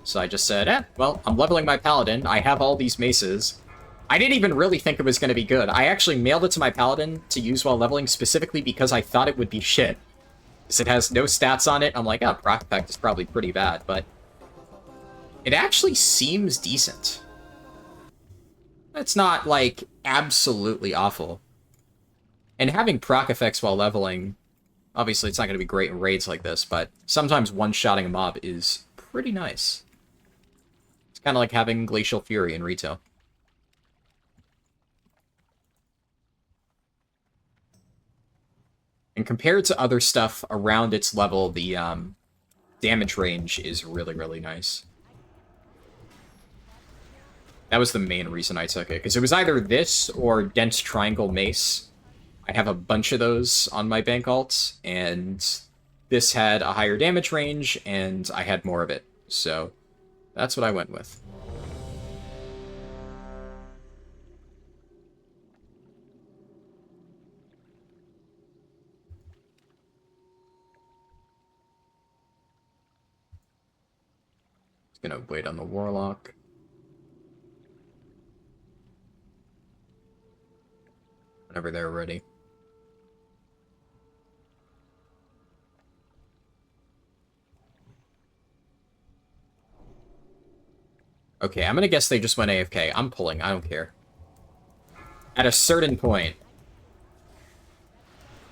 So I just said, well, I'm leveling my Paladin. I have all these maces. I didn't even really think it was going to be good. I actually mailed it to my Paladin to use while leveling specifically because I thought it would be shit. Because it has no stats on it. I'm like, proc effect is probably pretty bad, but it actually seems decent. It's not, like, absolutely awful. And having proc effects while leveling, obviously it's not going to be great in raids like this, but sometimes one-shotting a mob is pretty nice. It's kind of like having Glacial Fury in retail. And compared to other stuff around its level, the damage range is really, really nice. That was the main reason I took it, because it was either this or Dense Triangle Mace. I have a bunch of those on my bank alts, and this had a higher damage range, and I had more of it. So that's what I went with. Just gonna wait on the Warlock. Whenever they're ready. Okay, I'm gonna guess they just went AFK. I'm pulling, I don't care. At a certain point,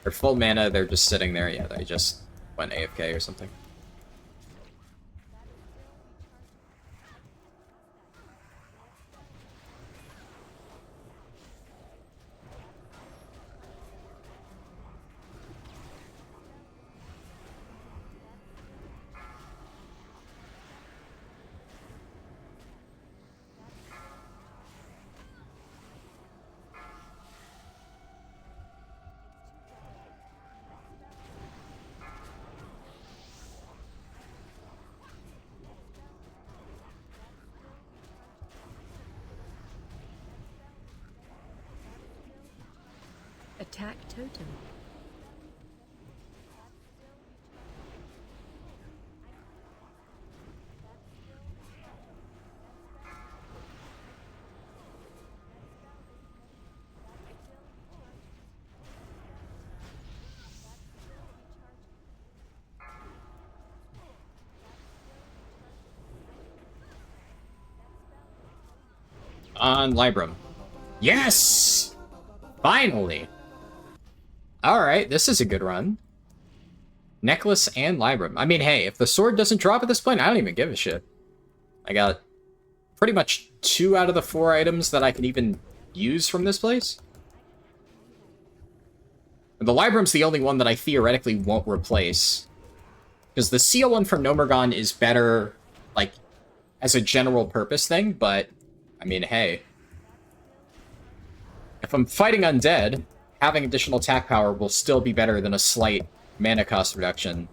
they're full mana, they're just sitting there. Yeah, they just went AFK or something. Attack totem. On Libram. Yes! Finally! Alright, this is a good run. Necklace and Libram. I mean, hey, if the sword doesn't drop at this point, I don't even give a shit. I got pretty much 2 out of the 4 items that I can even use from this place. The Libram's the only one that I theoretically won't replace. Because the seal one from Nomergon is better, like, as a general purpose thing, but, I mean, hey. If I'm fighting undead, having additional attack power will still be better than a slight mana cost reduction,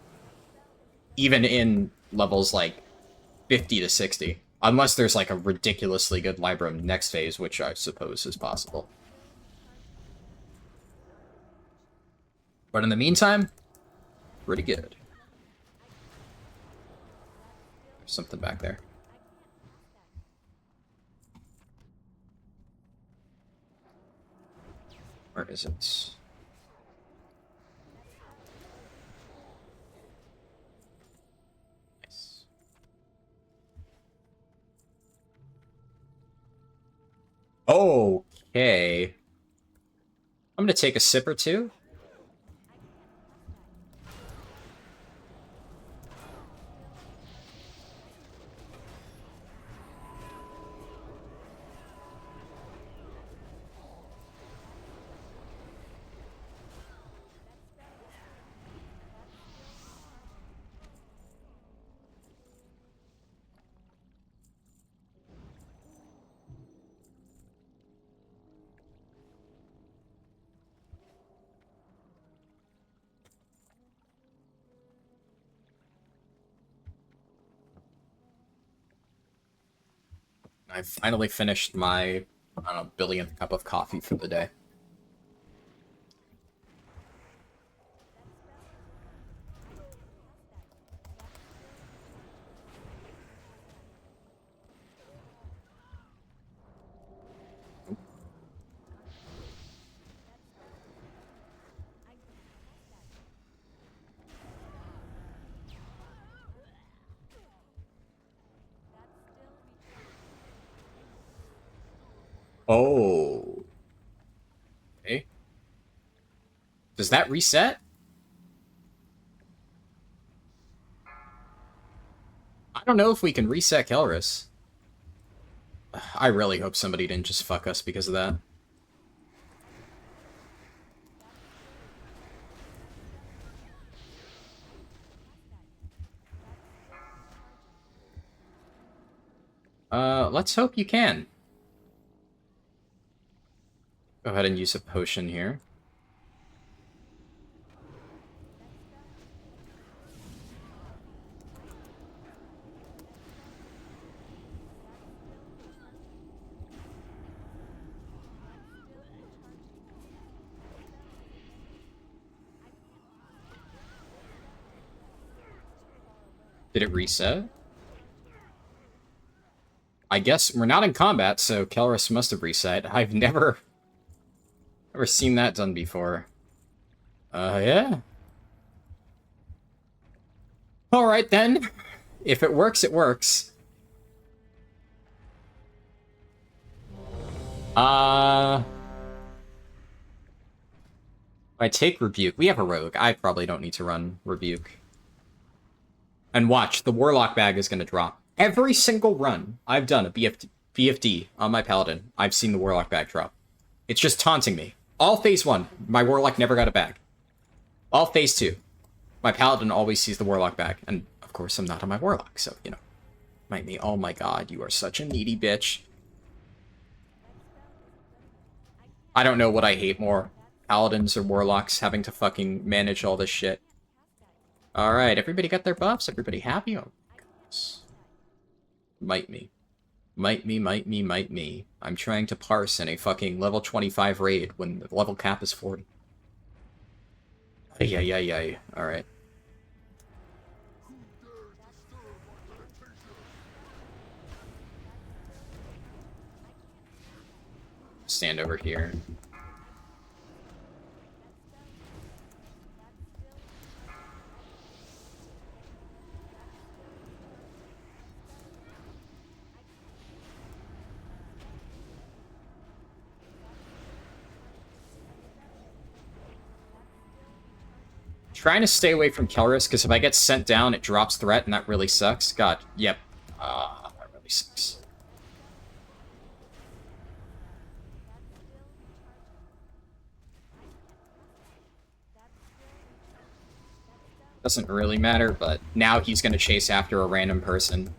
even in levels like 50 to 60. Unless there's like a ridiculously good Libram next phase, which I suppose is possible. But in the meantime, pretty good. There's something back there. Where is it? Nice. Okay. I'm gonna take a sip or two. I finally finished my, I don't know, billionth cup of coffee for the day. Oh. Okay. Does that reset? I don't know if we can reset Kelris. I really hope somebody didn't just fuck us because of that. Let's hope you can. Go ahead and use a potion here. Did it reset? I guess we're not in combat, so Kelris must have reset. I've never seen that done before. Yeah. Alright then. If it works, it works. I take Rebuke. We have a Rogue. I probably don't need to run Rebuke. And watch, the Warlock bag is going to drop. Every single run I've done a BFD on my Paladin, I've seen the Warlock bag drop. It's just taunting me. All phase 1, my Warlock never got a bag. All phase 2, my Paladin always sees the Warlock bag. And, of course, I'm not on my Warlock, so, you know. Might be, oh my god, you are such a needy bitch. I don't know what I hate more. Paladins or Warlocks having to fucking manage all this shit. Alright, everybody got their buffs? Everybody happy? Oh, goodness. Might me. Might me. I'm trying to parse in a fucking level 25 raid when the level cap is 40. Ay. Alright. Stand over here. Trying to stay away from Kelris, because if I get sent down, it drops threat, and that really sucks. God, yep. That really sucks. Doesn't really matter, but now he's going to chase after a random person.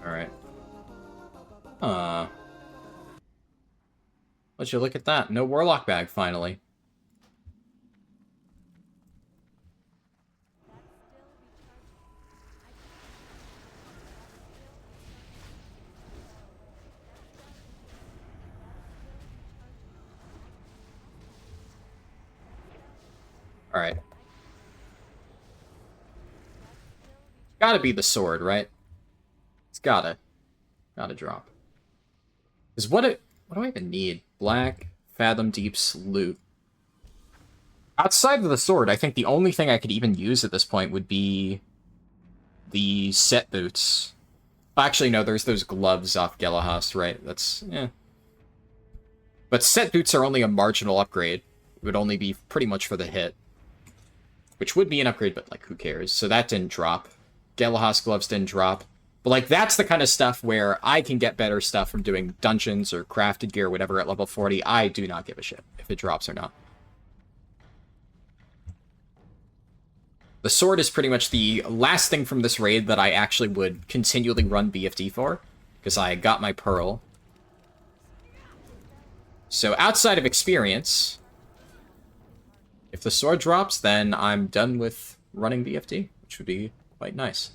Alright. Would you look at that? No Warlock bag, finally. Alright. Gotta be the sword, right? It's gotta drop. Because what do I even need? Black, Fathom Deep's loot. Outside of the sword, I think the only thing I could even use at this point would be the set boots. Actually, no, there's those gloves off Gelahast, right? That's, eh. But set boots are only a marginal upgrade. It would only be pretty much for the hit. Which would be an upgrade, but, like, who cares? So that didn't drop. Gelahast gloves didn't drop. But, like, that's the kind of stuff where I can get better stuff from doing dungeons or crafted gear or whatever at level 40. I do not give a shit if it drops or not. The sword is pretty much the last thing from this raid that I actually would continually run BFD for. Because I got my pearl. So outside of experience, if the sword drops, then I'm done with running BFD, which would be quite nice.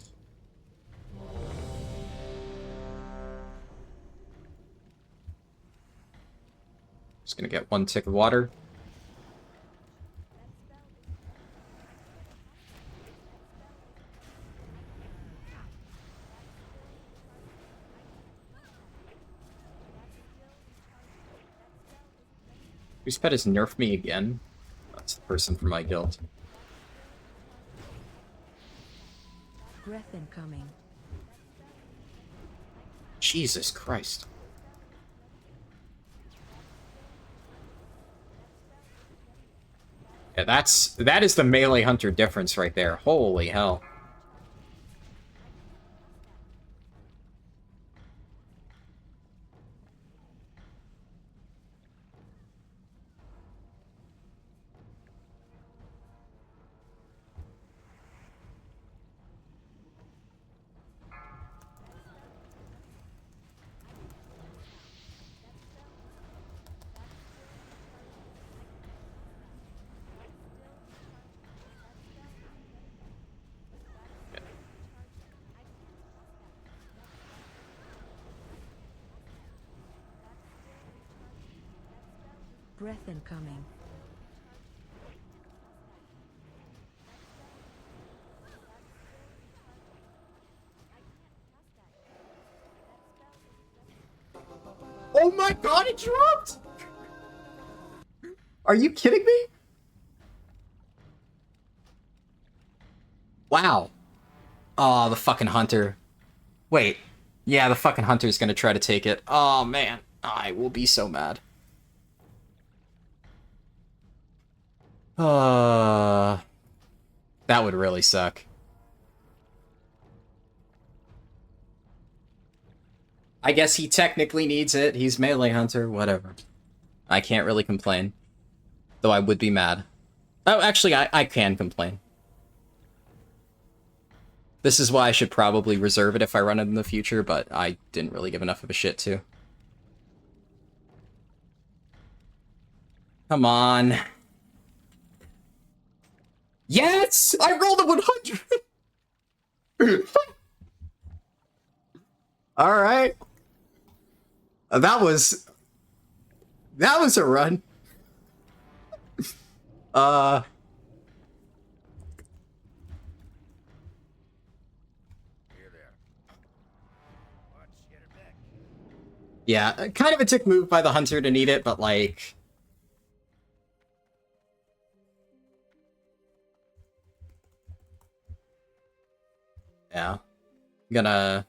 Just gonna get one tick of water. Whose pet has nerfed me again? That's the person from my guild. Breath incoming. Jesus Christ. Yeah, that is the melee hunter difference right there. Holy hell. Breath incoming. Oh my god, it dropped! Are you kidding me? Wow. Oh, the fucking hunter. Wait. Yeah, the fucking hunter's gonna try to take it. Oh, man. I will be so mad. That would really suck. I guess he technically needs it. He's melee hunter, whatever. I can't really complain. Though I would be mad. Oh, actually, I can complain. This is why I should probably reserve it if I run it in the future, but I didn't really give enough of a shit to. Come on. Yes! I rolled a 100! Alright. That was a run. Yeah, kind of a dick move by the hunter to need it, but like... Yeah. Gonna...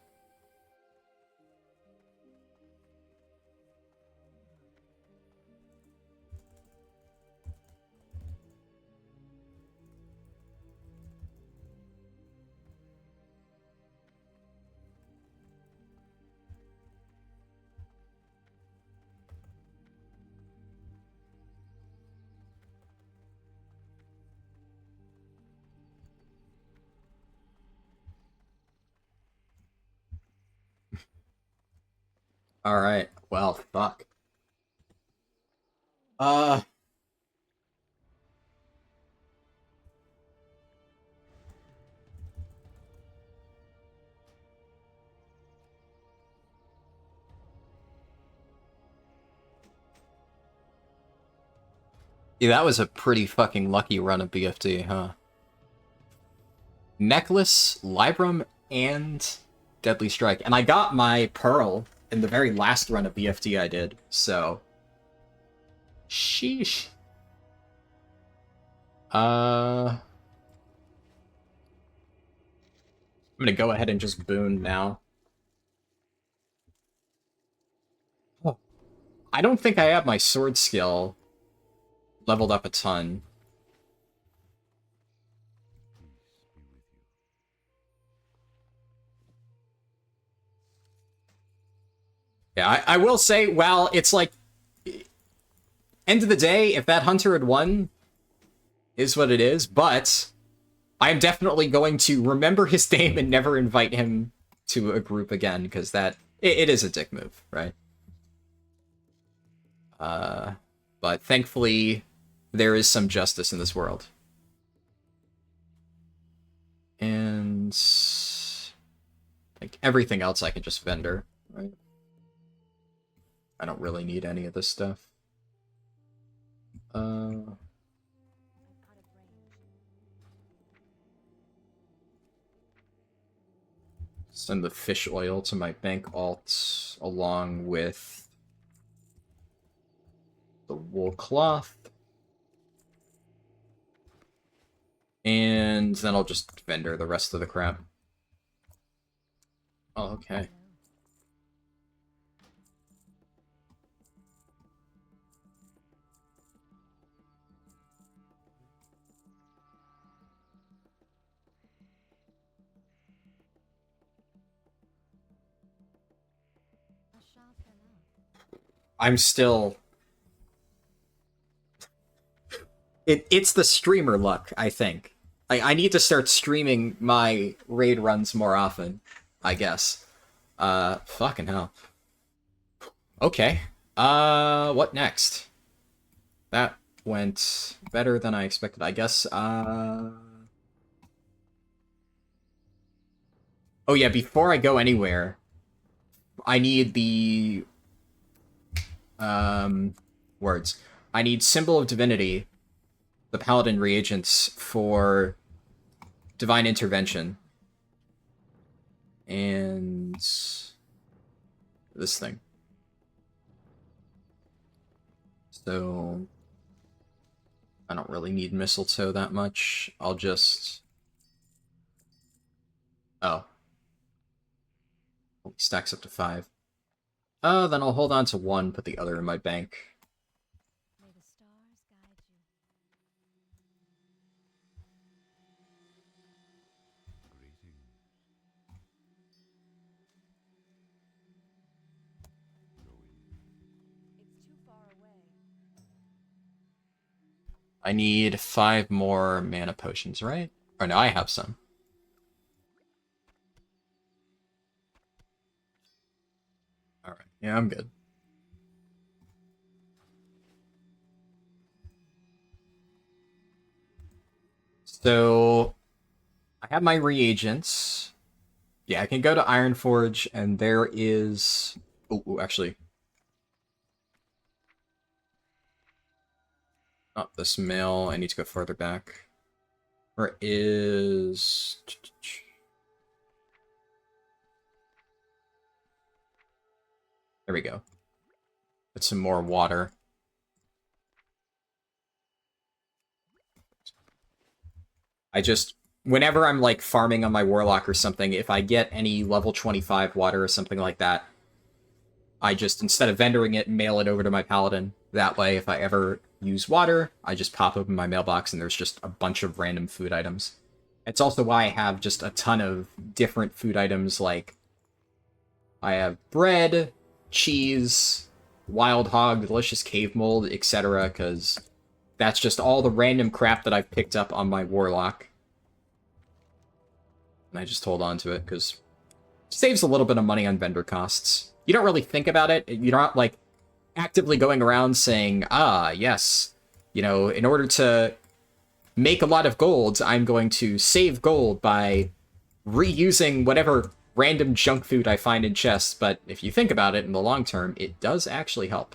Alright, well, fuck. Yeah, that was a pretty fucking lucky run of BFD, huh? Necklace, Libram, and Deadly Strike. And I got my Pearl in the very last run of BFD I did, so... Sheesh. I'm gonna go ahead and just boon now. Oh. I don't think I have my sword skill leveled up a ton. Yeah, I will say, well, it's like... End of the day, if that hunter had won, is what it is, but... I'm definitely going to remember his name and never invite him to a group again, because that... It is a dick move, right? But thankfully, there is some justice in this world. And like everything else I can just vendor, right? I don't really need any of this stuff. Send the fish oil to my bank alt along with the wool cloth. And then I'll just vendor the rest of the crap. Oh, okay. I'm still... It's the streamer luck, I think. I need to start streaming my raid runs more often, I guess. Fucking hell. Okay. What next? That went better than I expected, I guess. Oh yeah, before I go anywhere, I need the... words. I need Symbol of Divinity, the Paladin reagents for Divine Intervention. And this thing. So I don't really need mistletoe that much. I'll just... Oh. Only stacks up to 5. Then I'll hold on to 1, put the other in my bank. May the stars guide you. It's too far away. I need 5 more mana potions, right? Or no, I have some. Alright, yeah, I'm good. So, I have my reagents. Yeah, I can go to Ironforge, and there is... Oh, actually. Not this mill. I need to go further back. Where is... There we go. Get some more water. I just... Whenever I'm, like, farming on my Warlock or something, if I get any level 25 water or something like that, I just, instead of vendoring it, mail it over to my Paladin. That way, if I ever use water, I just pop open my mailbox and there's just a bunch of random food items. It's also why I have just a ton of different food items, like... I have bread, cheese, wild hog, delicious cave mold, etc., because that's just all the random crap that I've picked up on my Warlock. And I just hold on to it, because it saves a little bit of money on vendor costs. You don't really think about it. You're not, like, actively going around saying, ah, yes, you know, in order to make a lot of gold, I'm going to save gold by reusing whatever random junk food I find in chests. But if you think about it in the long term, it does actually help.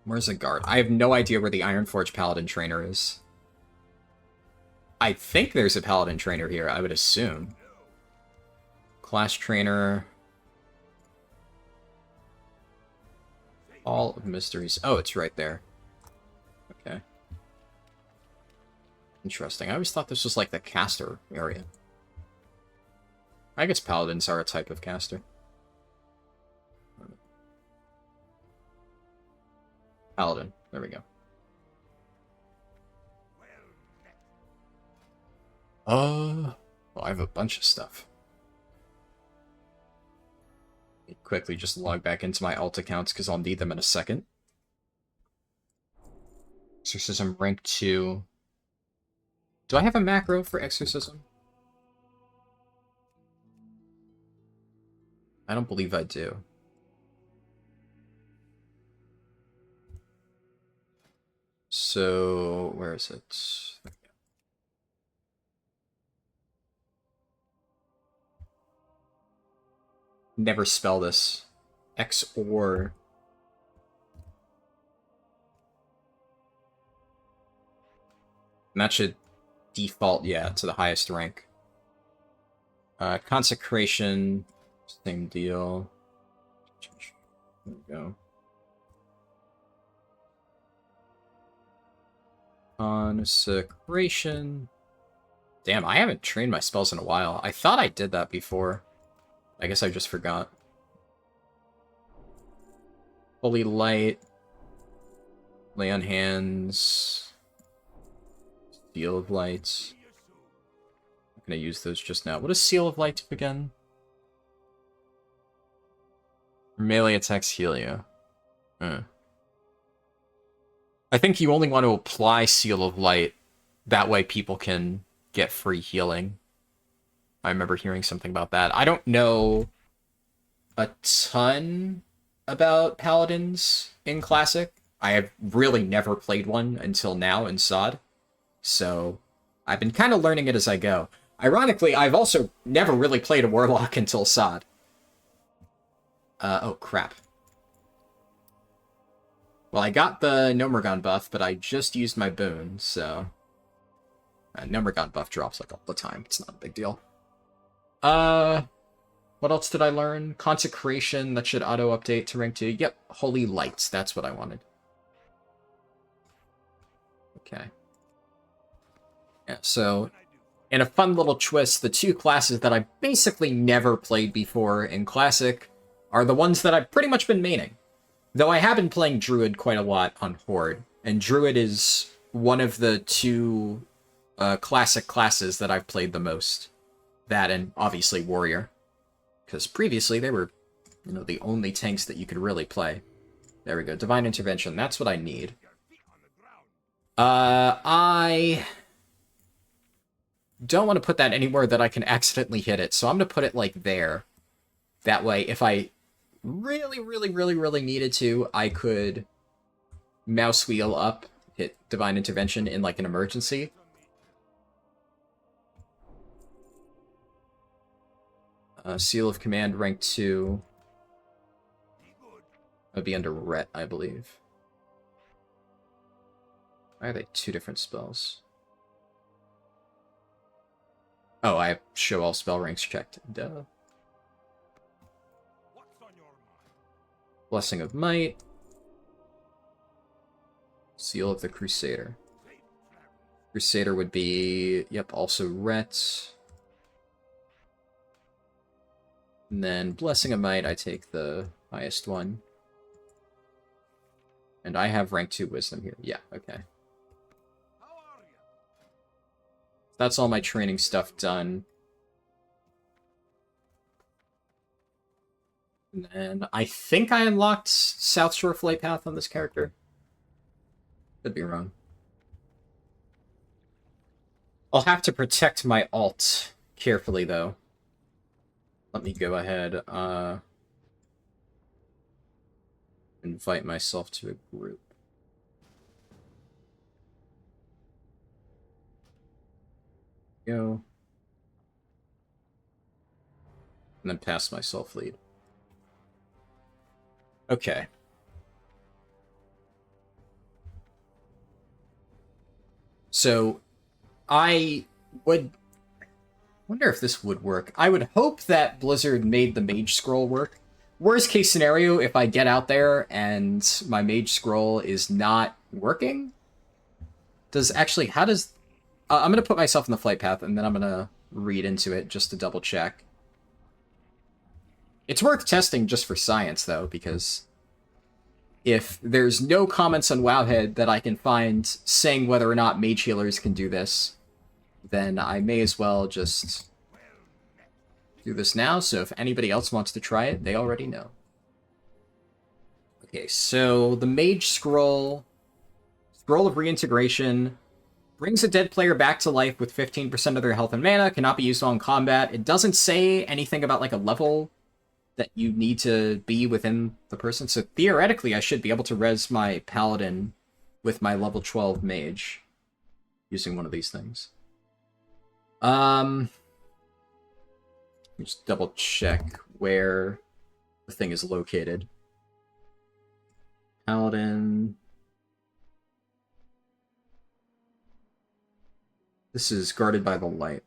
Where's a guard? I have no idea where the Ironforge Paladin trainer is. I think there's a Paladin trainer here, I would assume. Class trainer. All of Mysteries. Oh, it's right there. Okay. Interesting. I always thought this was like the caster area. I guess Paladins are a type of caster. Paladin. There we go. Well, I have a bunch of stuff. Quickly just log back into my alt accounts because I'll need them in a second. Exorcism rank 2. Do I have a macro for Exorcism? I don't believe I do. So, where is it? There we go. Never spell this. X or... And that should default, yeah, to the highest rank. Consecration, same deal. There we go. Consecration. Damn, I haven't trained my spells in a while. I thought I did that before. I guess I just forgot. Holy Light. Lay on Hands. Seal of Light. I'm gonna use those just now. What does Seal of Light do again? Melee attacks heal you. I think you only want to apply Seal of Light. That way people can get free healing. I remember hearing something about that. I don't know a ton about paladins in Classic. I have really never played one until now in SoD. So I've been kind of learning it as I go. Ironically, I've also never really played a Warlock until SoD. Oh, crap. Well, I got the Nomergon buff, but I just used my boon, so... Nomergon buff drops like all the time. It's not a big deal. What else did I learn? Consecration, that should auto-update to rank 2. Yep, Holy Lights, that's what I wanted. Okay. Yeah, so... in a fun little twist, the two classes that I basically never played before in Classic are the ones that I've pretty much been maining. Though I have been playing Druid quite a lot on Horde, and Druid is one of the two Classic classes that I've played the most. That and, obviously, Warrior. Because previously they were, you know, the only tanks that you could really play. There we go, Divine Intervention, that's what I need. I don't want to put that anywhere that I can accidentally hit it, so I'm going to put it, like, there. That way, if I really needed to, I could mouse wheel up, hit Divine Intervention in, like, an emergency. Seal of Command, rank 2. That'd be under Ret, I believe. Why are they two different spells? Oh, I have show all spell ranks checked. Duh. Blessing of Might. Seal of the Crusader. Crusader would be, yep, also Ret. And then Blessing of Might, I take the highest one. And I have rank 2 Wisdom here. Yeah, okay. That's all my training stuff done. And I think I unlocked South Shore Flight Path on this character. Could be wrong. I'll have to protect my alt carefully, though. Let me go ahead, invite myself to a group. Go. And then pass my self lead. Okay. So, I would wonder if this would work. I would hope that Blizzard made the Mage Scroll work. Worst case scenario, if I get out there and my Mage Scroll is not working? How does... I'm going to put myself in the flight path, and then I'm going to read into it just to double check. It's worth testing just for science, though, because if there's no comments on Wowhead that I can find saying whether or not mage healers can do this, then I may as well just do this now, so if anybody else wants to try it, they already know. Okay, so the Mage Scroll, Scroll of Reintegration, brings a dead player back to life with 15% of their health and mana, cannot be used while in combat. It doesn't say anything about, like, a level that you need to be within the person, so theoretically I should be able to res my Paladin with my level 12 mage using one of these things. Just double check where the thing is located. Harldan. This is guarded by the light.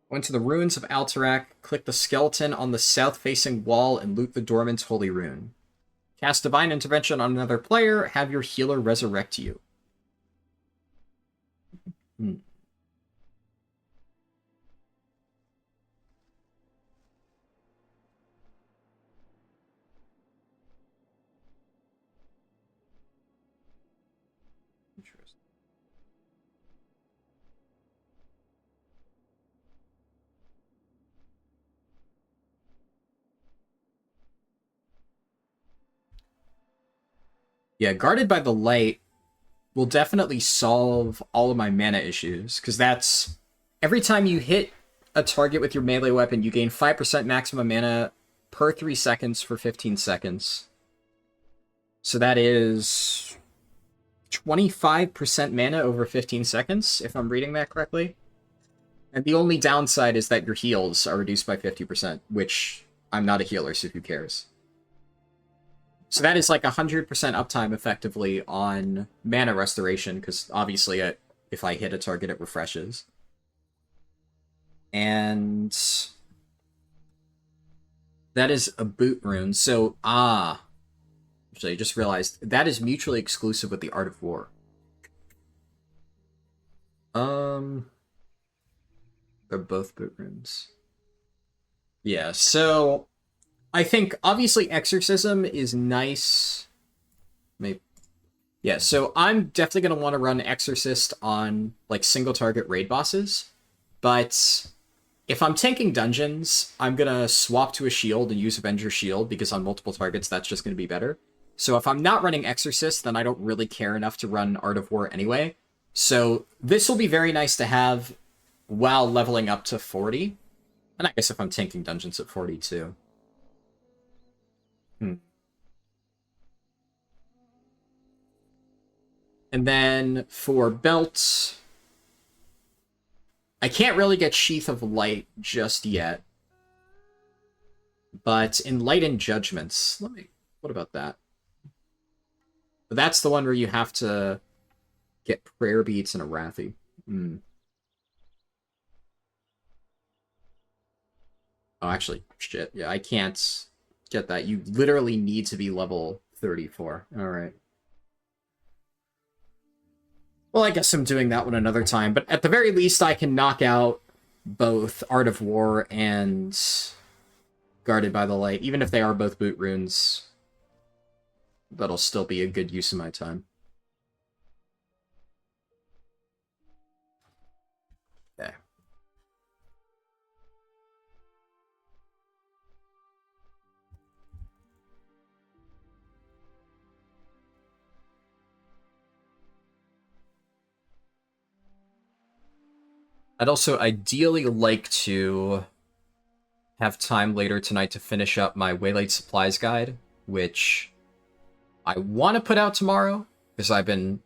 Went to the ruins of Alterac, click the skeleton on the south-facing wall, and loot the Dormant's Holy Rune. Cast Divine Intervention on another player, have your healer resurrect you. Interesting. Yeah, Guarded by the Light will definitely solve all of my mana issues, because that's... Every time you hit a target with your melee weapon, you gain 5% maximum mana per 3 seconds for 15 seconds. So that is 25% mana over 15 seconds, if I'm reading that correctly. And the only downside is that your heals are reduced by 50%, which I'm not a healer, so who cares? So that is like 100% uptime, effectively, on mana restoration, because obviously if I hit a target, it refreshes. And that is a boot rune. So, actually, I just realized that is mutually exclusive with the Art of War. They're both boot runes. Yeah, so I think obviously Exorcism is nice. Maybe. Yeah, so I'm definitely going to want to run Exorcist on like single target raid bosses, but if I'm tanking dungeons, I'm going to swap to a shield and use Avenger Shield, because on multiple targets that's just going to be better. So if I'm not running Exorcist, then I don't really care enough to run Art of War anyway. So this will be very nice to have while leveling up to 40. And I guess if I'm tanking dungeons at 40 too. And then for belts, I can't really get Sheath of Light just yet. But Enlightened Judgments, what about that? That's the one where you have to get prayer beads and a Wrathy. Oh, actually, shit. Yeah, I can't get that. You literally need to be level 34. Alright. Well, I guess I'm doing that one another time, but at the very least I can knock out both Art of War and Guarded by the Light. Even if they are both boot runes, that'll still be a good use of my time. Okay. I'd also ideally like to have time later tonight to finish up my Waylaid Supplies Guide, which I want to put out tomorrow, because I've been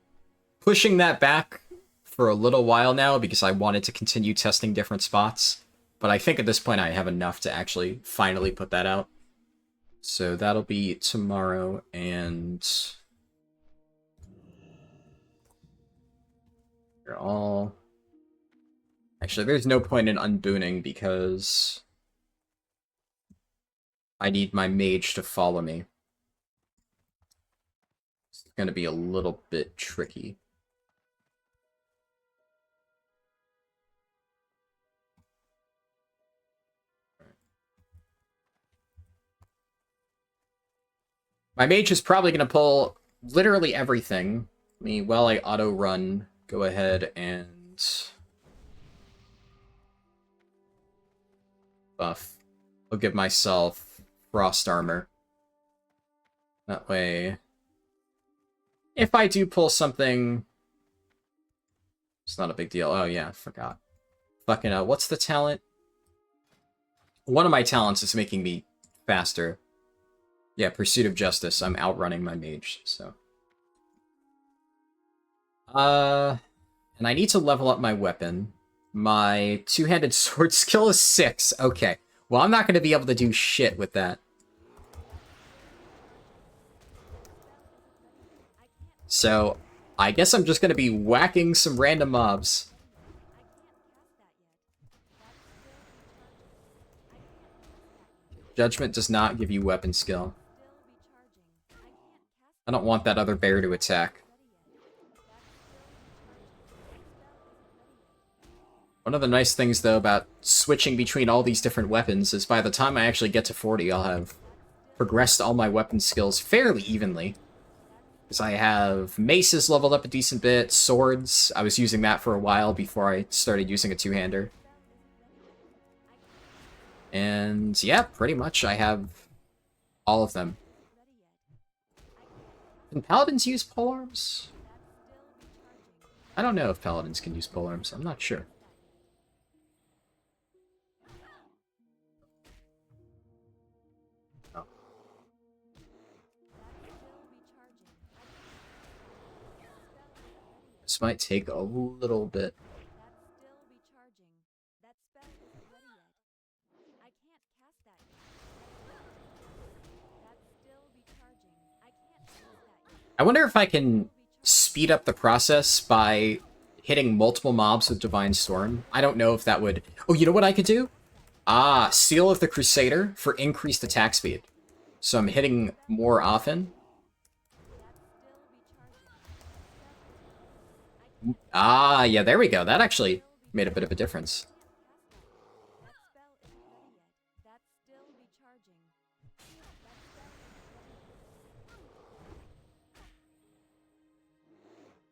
pushing that back for a little while now, because I wanted to continue testing different spots. But I think at this point I have enough to actually finally put that out. So that'll be tomorrow, and they're all... Actually, there's no point in unbooning, because I need my mage to follow me. It's going to be a little bit tricky. My mage is probably going to pull literally everything. While I auto-run, go ahead and buff. I'll give myself Frost Armor. That way, if I do pull something, it's not a big deal. Oh yeah, I forgot. Fucking what's the talent? One of my talents is making me faster. Yeah, Pursuit of Justice. I'm outrunning my mage, so. And I need to level up my weapon. My two-handed sword skill is 6. Okay. Well, I'm not going to be able to do shit with that. So, I guess I'm just going to be whacking some random mobs. Judgment does not give you weapon skill. I don't want that other bear to attack. One of the nice things, though, about switching between all these different weapons is by the time I actually get to 40, I'll have progressed all my weapon skills fairly evenly. Because I have maces leveled up a decent bit, swords. I was using that for a while before I started using a two-hander. And yeah, pretty much I have all of them. Can paladins use polearms? I don't know if paladins can use polearms. I'm not sure. Oh. This might take a little bit. I wonder if I can speed up the process by hitting multiple mobs with Divine Storm. I don't know if that would... Oh, you know what I could do? Ah, Seal of the Crusader for increased attack speed. So I'm hitting more often. Ah, yeah, there we go. That actually made a bit of a difference.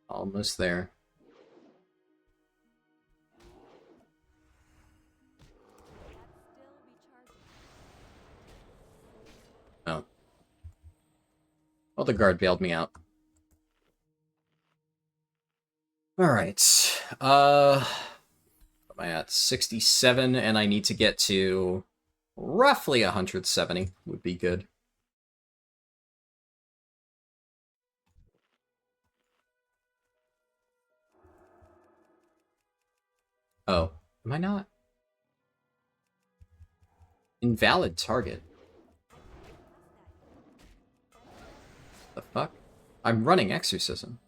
Almost there. Oh. Well, the guard bailed me out. Alright. What am I at? 67, and I need to get to roughly 170 would be good. Oh, am I not? Invalid target. The fuck? I'm running Exorcism.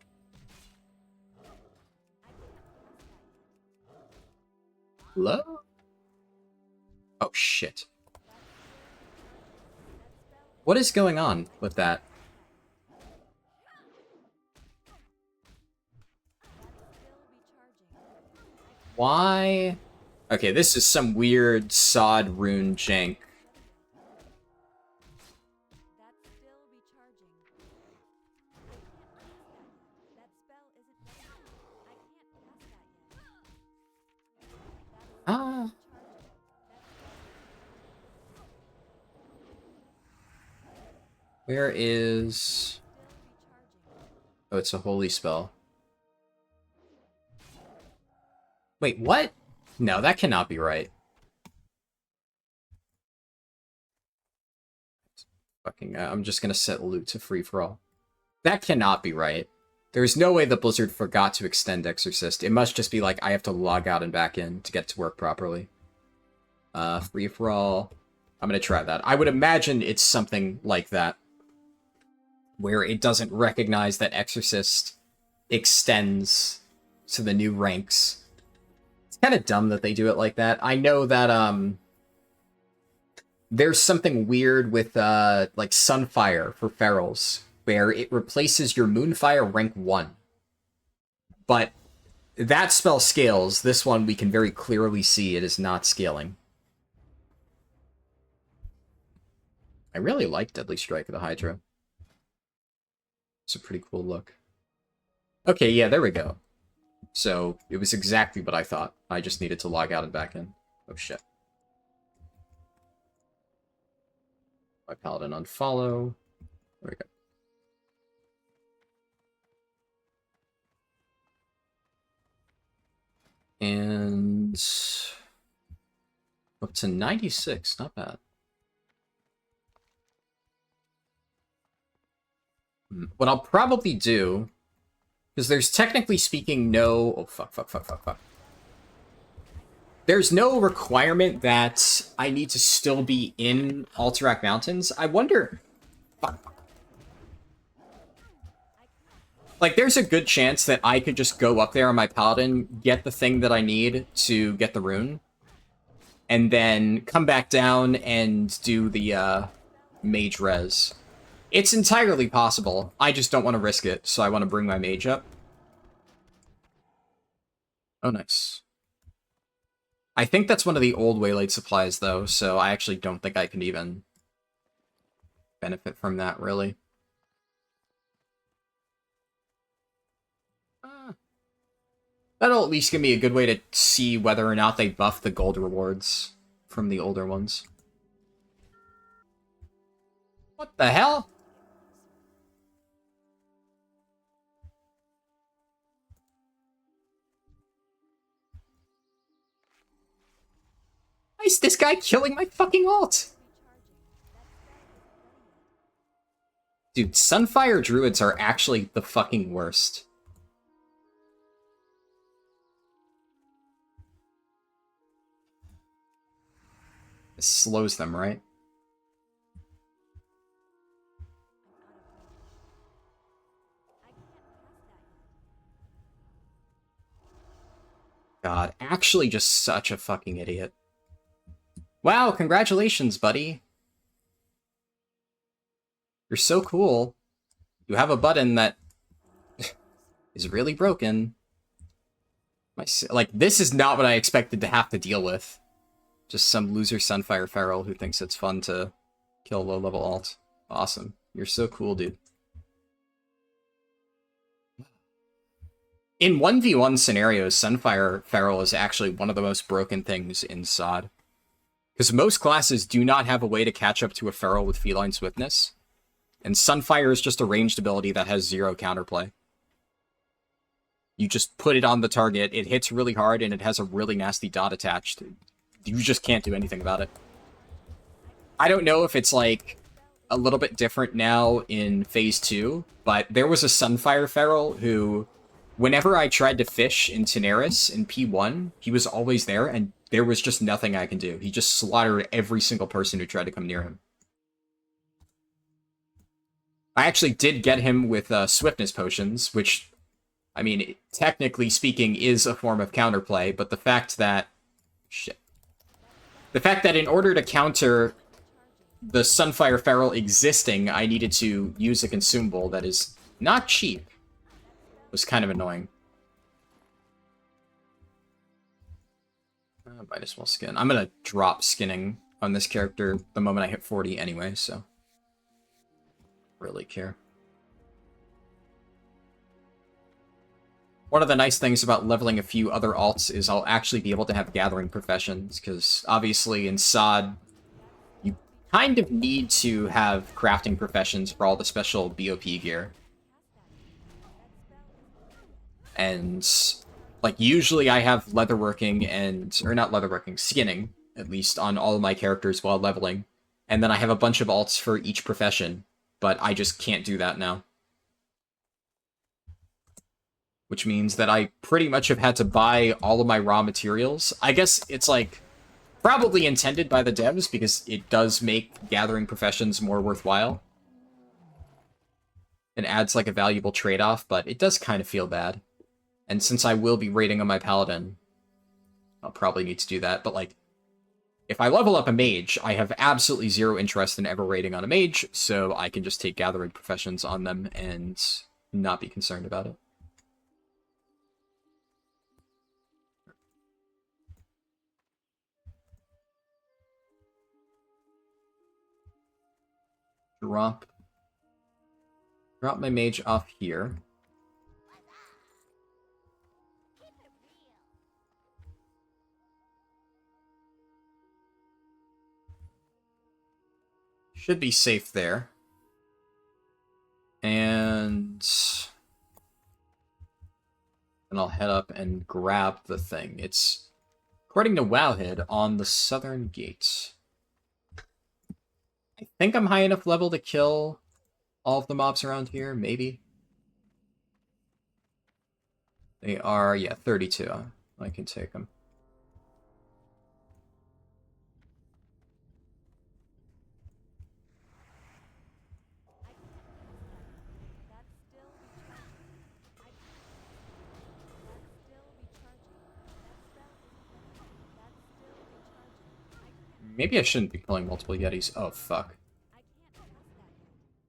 Hello? Oh, shit. What is going on with that? Why? Okay, this is some weird SoD rune jank. Ah. Where is... Oh, it's a holy spell. Wait, what? No, that cannot be right. Fucking, I'm just gonna set loot to free-for-all. That cannot be right. There's no way the Blizzard forgot to extend Exorcist. It must just be like, I have to log out and back in to get to work properly. Free-for-all. I'm gonna try that. I would imagine it's something like that, where it doesn't recognize that Exorcist extends to the new ranks. It's kind of dumb that they do it like that. I know that, there's something weird with, like, Sunfire for Ferals, where it replaces your Moonfire rank 1. But that spell scales. This one, we can very clearly see it is not scaling. I really like Deadly Strike of the Hydra. It's a pretty cool look. Okay, yeah, there we go. So, it was exactly what I thought. I just needed to log out and back in. Oh, shit. My Paladin unfollow. There we go. And... up to 96, not bad. What I'll probably do, because there's technically speaking no... Oh, fuck. There's no requirement that I need to still be in Alterac Mountains. I wonder... Fuck. Like, there's a good chance that I could just go up there on my Paladin, get the thing that I need to get the rune, and then come back down and do the mage res. It's entirely possible. I just don't want to risk it, so I want to bring my mage up. Oh, nice. I think that's one of the old Waylaid supplies, though, so I actually don't think I can even benefit from that, really. That'll at least give me a good way to see whether or not they buff the gold rewards from the older ones. What the hell? Why is this guy killing my fucking ult? Dude, Sunfire Druids are actually the fucking worst. It slows them, right? God, actually just such a fucking idiot. Wow, congratulations, buddy. You're so cool. You have a button that is really broken. Like, this is not what I expected to have to deal with. Just some loser Sunfire Feral who thinks it's fun to kill low-level alt. Awesome. You're so cool, dude. In 1v1 scenarios, Sunfire Feral is actually one of the most broken things in SoD. Because most classes do not have a way to catch up to a Feral with Feline Swiftness. And Sunfire is just a ranged ability that has zero counterplay. You just put it on the target, it hits really hard, and it has a really nasty dot attached. You just can't do anything about it. I don't know if it's, like, a little bit different now in Phase 2, but there was a Sunfire Feral who, whenever I tried to fish in Tenaris in P1, he was always there, and there was just nothing I can do. He just slaughtered every single person who tried to come near him. I actually did get him with Swiftness Potions, which, I mean, technically speaking, is a form of counterplay, but the fact that... Shit. The fact that in order to counter the Sunfire Feral existing, I needed to use a consumable that is not cheap was kind of annoying. Might as well skin. I'm gonna drop skinning on this character the moment I hit 40 anyway, so... really care. One of the nice things about leveling a few other alts is I'll actually be able to have Gathering Professions, because obviously in SoD, you kind of need to have Crafting Professions for all the special BOP gear. And, like, usually I have leatherworking and... or not leatherworking, skinning, at least, on all of my characters while leveling. And then I have a bunch of alts for each profession, but I just can't do that now. Which means that I pretty much have had to buy all of my raw materials. I guess it's, like, probably intended by the devs, because it does make gathering professions more worthwhile. It adds, like, a valuable trade-off, but it does kind of feel bad. And since I will be raiding on my Paladin, I'll probably need to do that. But, like, if I level up a mage, I have absolutely zero interest in ever raiding on a mage, so I can just take gathering professions on them and not be concerned about it. Drop my mage off here. Should be safe there. And I'll head up and grab the thing. It's, according to Wowhead, on the southern gate. I think I'm high enough level to kill all of the mobs around here, maybe. They are, yeah, 32. I can take them. That's still recharging. That's still recharging. That spell isn't ready. That's still recharging. Maybe I shouldn't be killing multiple Yetis. Oh, fuck. I can't cast that yet.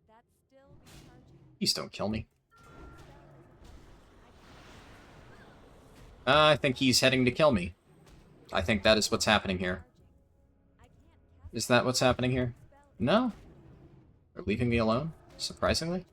That's still recharging. Please don't kill me. Spell isn't ready. I think he's heading to kill me. I think that is what's happening here. Is that what's happening here? No? They're leaving me alone, surprisingly.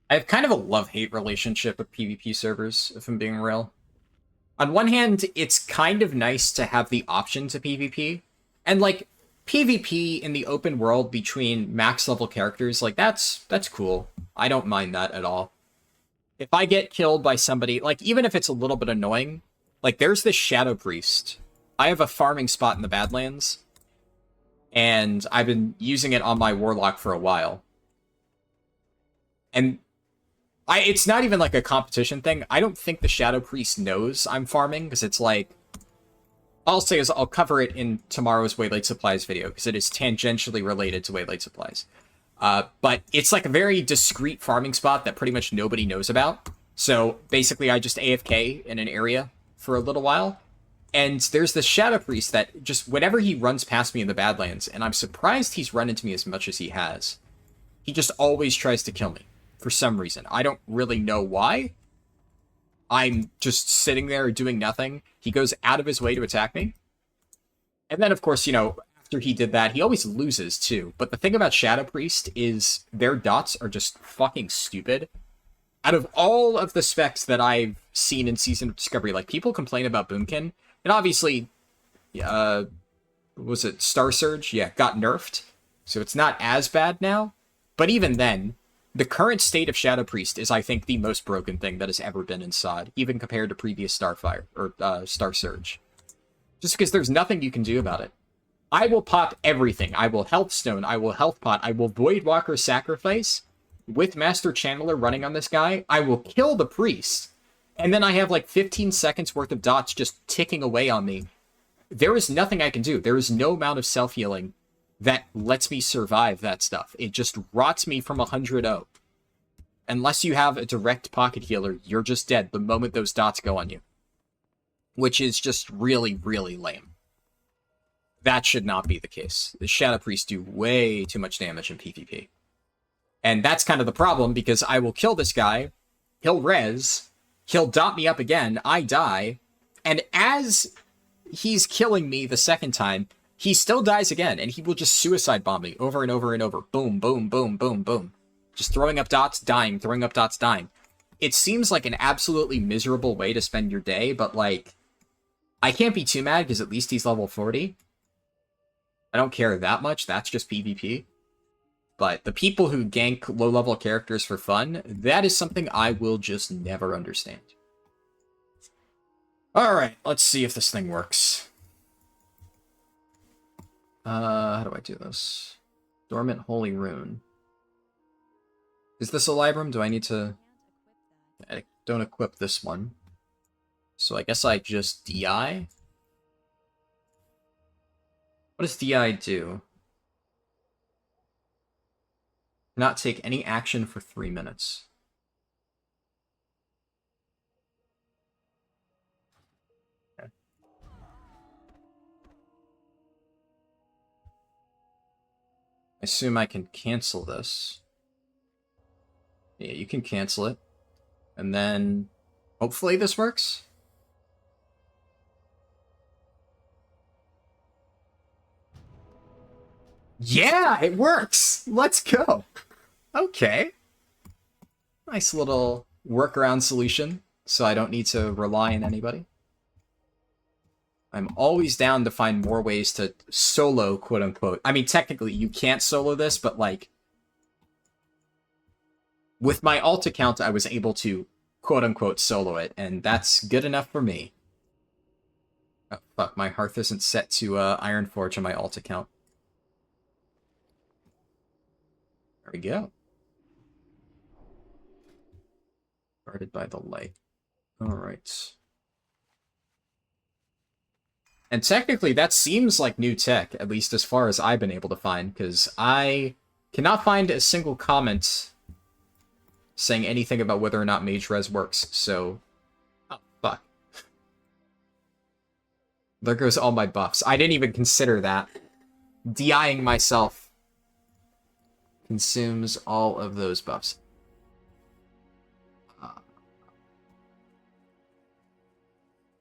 I have kind of a love-hate relationship with PvP servers, if I'm being real. On one hand, it's kind of nice to have the option to PvP. And, like, PvP in the open world between max-level characters, like, that's cool. I don't mind that at all. If I get killed by somebody, like, even if it's a little bit annoying, like, there's this Shadow Priest. I have a farming spot in the Badlands, and I've been using it on my Warlock for a while. And it's not even like a competition thing. I don't think the Shadow Priest knows I'm farming, because it's like... All I'll say is I'll cover it in tomorrow's Waylaid Supplies video, because it is tangentially related to Waylaid Supplies. But it's like a very discreet farming spot that pretty much nobody knows about. So basically I just AFK in an area for a little while. And there's this Shadow Priest that just, whenever he runs past me in the Badlands, and I'm surprised he's run into me as much as he has, he just always tries to kill me. For some reason. I don't really know why. I'm just sitting there doing nothing. He goes out of his way to attack me. And then, of course, you know, after he did that, he always loses, too. But the thing about Shadow Priest is their dots are just fucking stupid. Out of all of the specs that I've seen in Season of Discovery, like, people complain about Boomkin. And obviously, was it Star Surge? Yeah, got nerfed. So it's not as bad now. But even then, the current state of Shadow Priest is, I think, the most broken thing that has ever been in SoD, even compared to previous Starfire, or Star Surge. Just because there's nothing you can do about it. I will pop everything. I will Health Stone, I will Health Pot, I will Voidwalker Sacrifice, with Master Channeler running on this guy, I will kill the Priest, and then I have like 15 seconds worth of dots just ticking away on me. There is nothing I can do. There is no amount of self-healing that lets me survive that stuff. It just rots me from 100-0. Unless you have a direct pocket healer, you're just dead the moment those dots go on you. Which is just really, really lame. That should not be the case. The Shadow Priests do way too much damage in PvP. And that's kind of the problem, because I will kill this guy, he'll res, he'll dot me up again, I die, and as he's killing me the second time, he still dies again, and he will just suicide bomb me over and over and over. Boom, boom, boom, boom, boom. Just throwing up dots, dying, throwing up dots, dying. It seems like an absolutely miserable way to spend your day, but, like, I can't be too mad, because at least he's level 40. I don't care that much, that's just PvP. But the people who gank low-level characters for fun, that is something I will just never understand. Alright, let's see if this thing works. How do I do this? Dormant Holy Rune. Is this a Librum? Do I need to... I don't equip this one. So I guess I just DI? What does DI do? Not take any action for 3 minutes. Okay. I assume I can cancel this. Yeah, you can cancel it. And then hopefully this works. Yeah, it works! Let's go! Okay. Nice little workaround solution. so I don't need to rely on anybody. I'm always down to find more ways to solo, quote-unquote. I mean, technically, you can't solo this, but, like, with my alt account, I was able to, quote-unquote, solo it, and that's good enough for me. Oh, fuck, my hearth isn't set to Ironforge on my alt account. There we go. Guarded by the light. Alright. And technically, that seems like new tech, at least as far as I've been able to find, because I cannot find a single comment saying anything about whether or not Mage Res works, so... Oh, fuck. There goes all my buffs. I didn't even consider that. DIing myself consumes all of those buffs.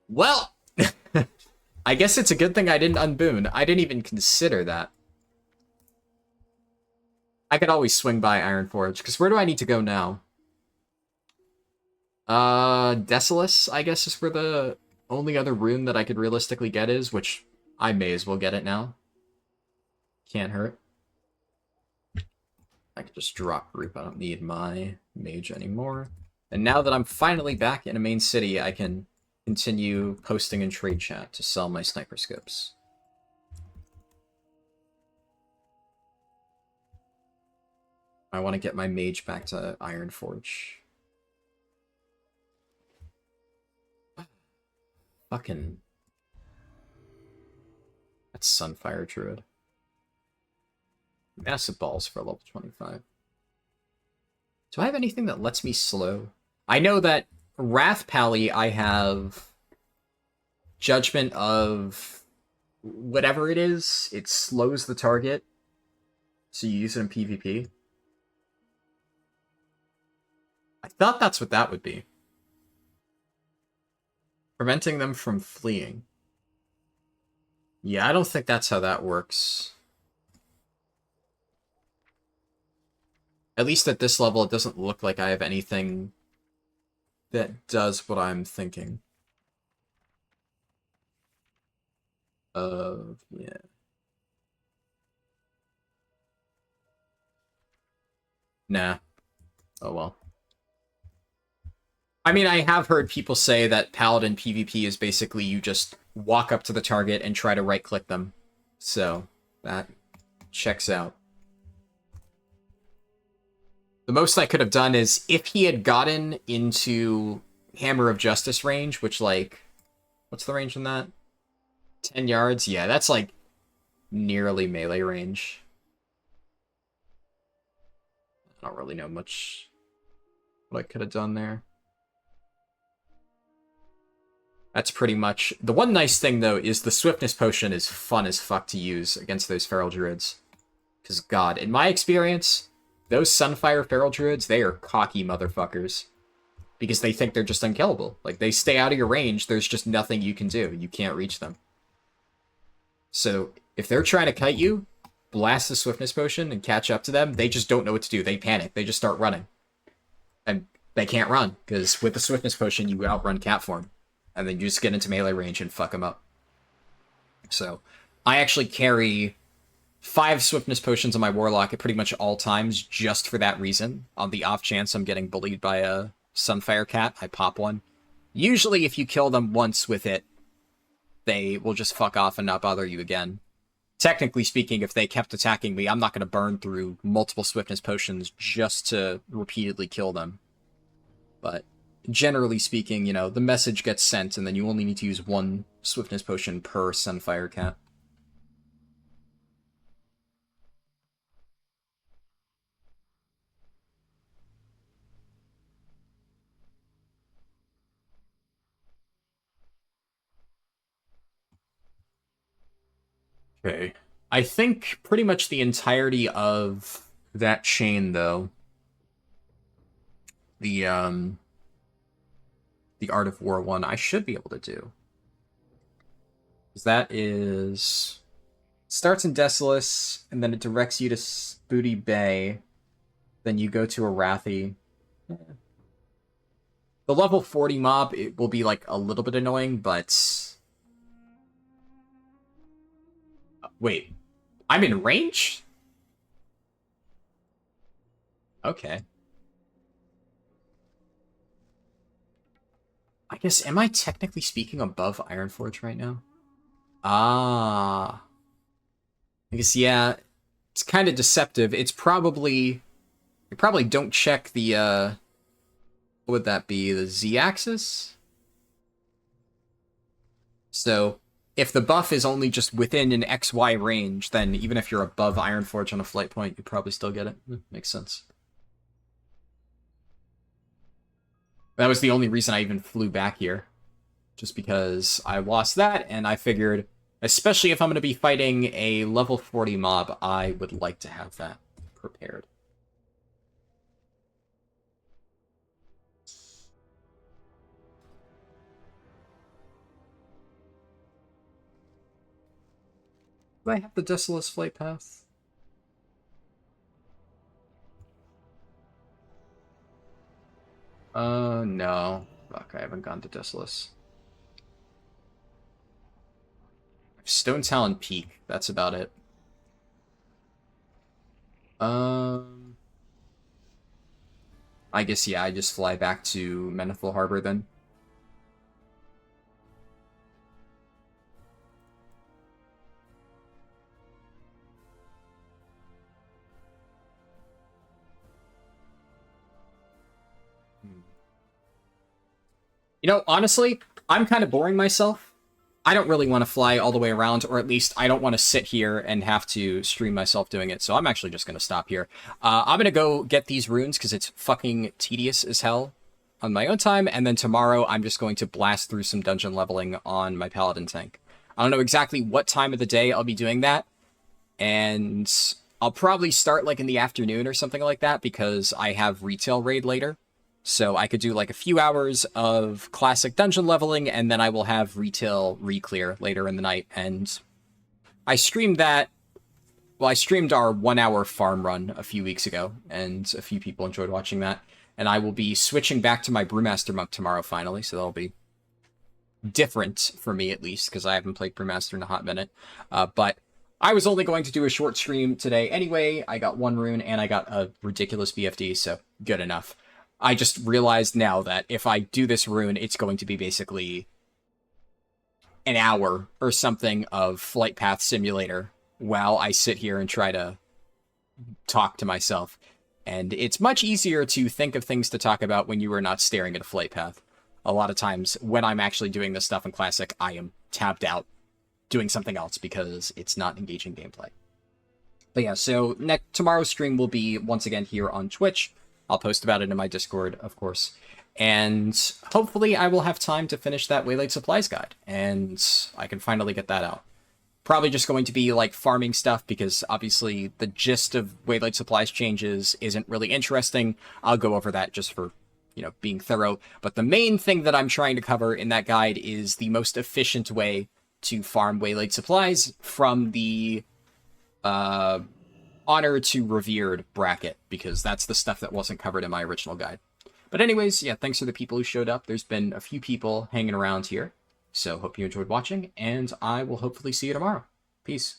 Well... I guess it's a good thing I didn't unboon. I didn't even consider that. I could always swing by Ironforge, because where do I need to go now? Desolus, I guess, is where the only other rune that I could realistically get is, which I may as well get it now. Can't hurt. I could just drop group. I don't need my mage anymore. And now that I'm finally back in a main city, I can continue posting in trade chat to sell my sniper scopes. I want to get my mage back to Ironforge. Fucking... That's Sunfire Druid. Massive balls for level 25. Do I have anything that lets me slow? I know that Wrath Pally, I have Judgment of whatever it is. It slows the target, so you use it in PvP. I thought that's what that would be. Preventing them from fleeing. Yeah, I don't think that's how that works. At least at this level, it doesn't look like I have anything that does what I'm thinking. Yeah. Nah. Oh well. I mean, I have heard people say that Paladin PvP is basically you just walk up to the target and try to right-click them. So, that checks out. The most I could have done is, if he had gotten into Hammer of Justice range, which, like... What's the range in that? 10 yards? Yeah, that's, like, nearly melee range. I don't really know much what I could have done there. That's pretty much... The one nice thing, though, is the Swiftness Potion is fun as fuck to use against those Feral Druids. Because, God, in my experience... Those Sunfire Feral Druids, they are cocky motherfuckers. Because they think they're just unkillable. Like, they stay out of your range, there's just nothing you can do. You can't reach them. So, if they're trying to kite you, blast the Swiftness Potion and catch up to them, they just don't know what to do. They panic. They just start running. And they can't run, because with the Swiftness Potion, you outrun cat form. And then you just get into melee range and fuck them up. So, I actually carry 5 Swiftness Potions on my Warlock at pretty much all times, just for that reason. On the off chance I'm getting bullied by a Sunfire Cat, I pop one. Usually, if you kill them once with it, they will just fuck off and not bother you again. Technically speaking, if they kept attacking me, I'm not going to burn through multiple Swiftness Potions just to repeatedly kill them. But generally speaking, you know, the message gets sent, and then you only need to use 1 Swiftness Potion per Sunfire Cat. Okay. I think pretty much the entirety of that chain, though, the Art of War one, I should be able to do. Because that is... Starts in Desolus, and then it directs you to Spooty Bay. Then you go to Arathi. The level 40 mob, it will be like a little bit annoying, but... Wait, I'm in range? Okay. I guess, am I technically speaking above Ironforge right now? Ah. I guess, yeah, it's kind of deceptive. It's probably... You probably don't check the, what would that be? The Z-axis? So, if the buff is only just within an XY range, then even if you're above Ironforge on a flight point, you probably still get it. Makes sense. That was the only reason I even flew back here. Just because I lost that, and I figured, especially if I'm going to be fighting a level 40 mob, I would like to have that prepared. Do I have the Desolace flight path? No. Fuck, I haven't gone to Desolace. Stone Talon Peak, that's about it. I guess, yeah, I just fly back to Menethil Harbor then. You know, honestly, I'm kind of boring myself. I don't really want to fly all the way around, or at least I don't want to sit here and have to stream myself doing it, so I'm actually just going to stop here. I'm going to go get these runes, because it's fucking tedious as hell on my own time, and then tomorrow I'm just going to blast through some dungeon leveling on my Paladin tank. I don't know exactly what time of the day I'll be doing that, and I'll probably start like in the afternoon or something like that, because I have retail raid later. So I could do like a few hours of classic dungeon leveling, and then I will have retail re-clear later in the night. And I streamed that. Well, I streamed our 1 hour farm run a few weeks ago, and a few people enjoyed watching that. And I will be switching back to my Brewmaster Monk tomorrow finally, so that'll be different for me at least, because I haven't played Brewmaster in a hot minute. But I was only going to do a short stream today anyway. I got 1 rune, and I got a ridiculous BFD, so good enough. I just realized now that if I do this rune, it's going to be basically an hour or something of Flight Path Simulator while I sit here and try to talk to myself. And it's much easier to think of things to talk about when you are not staring at a flight path. A lot of times when I'm actually doing this stuff in Classic, I am tabbed out doing something else because it's not engaging gameplay. But yeah, so tomorrow's stream will be once again here on Twitch. I'll post about it in my Discord, of course. And hopefully I will have time to finish that Waylaid Supplies guide, and I can finally get that out. Probably just going to be like farming stuff, because obviously the gist of Waylaid Supplies changes isn't really interesting. I'll go over that just for, you know, being thorough. But the main thing that I'm trying to cover in that guide is the most efficient way to farm Waylaid Supplies from the Honor to Revered bracket, because that's the stuff that wasn't covered in my original guide. But anyways, yeah, thanks to the people who showed up. There's been a few people hanging around here, so hope you enjoyed watching, and I will hopefully see you tomorrow. Peace.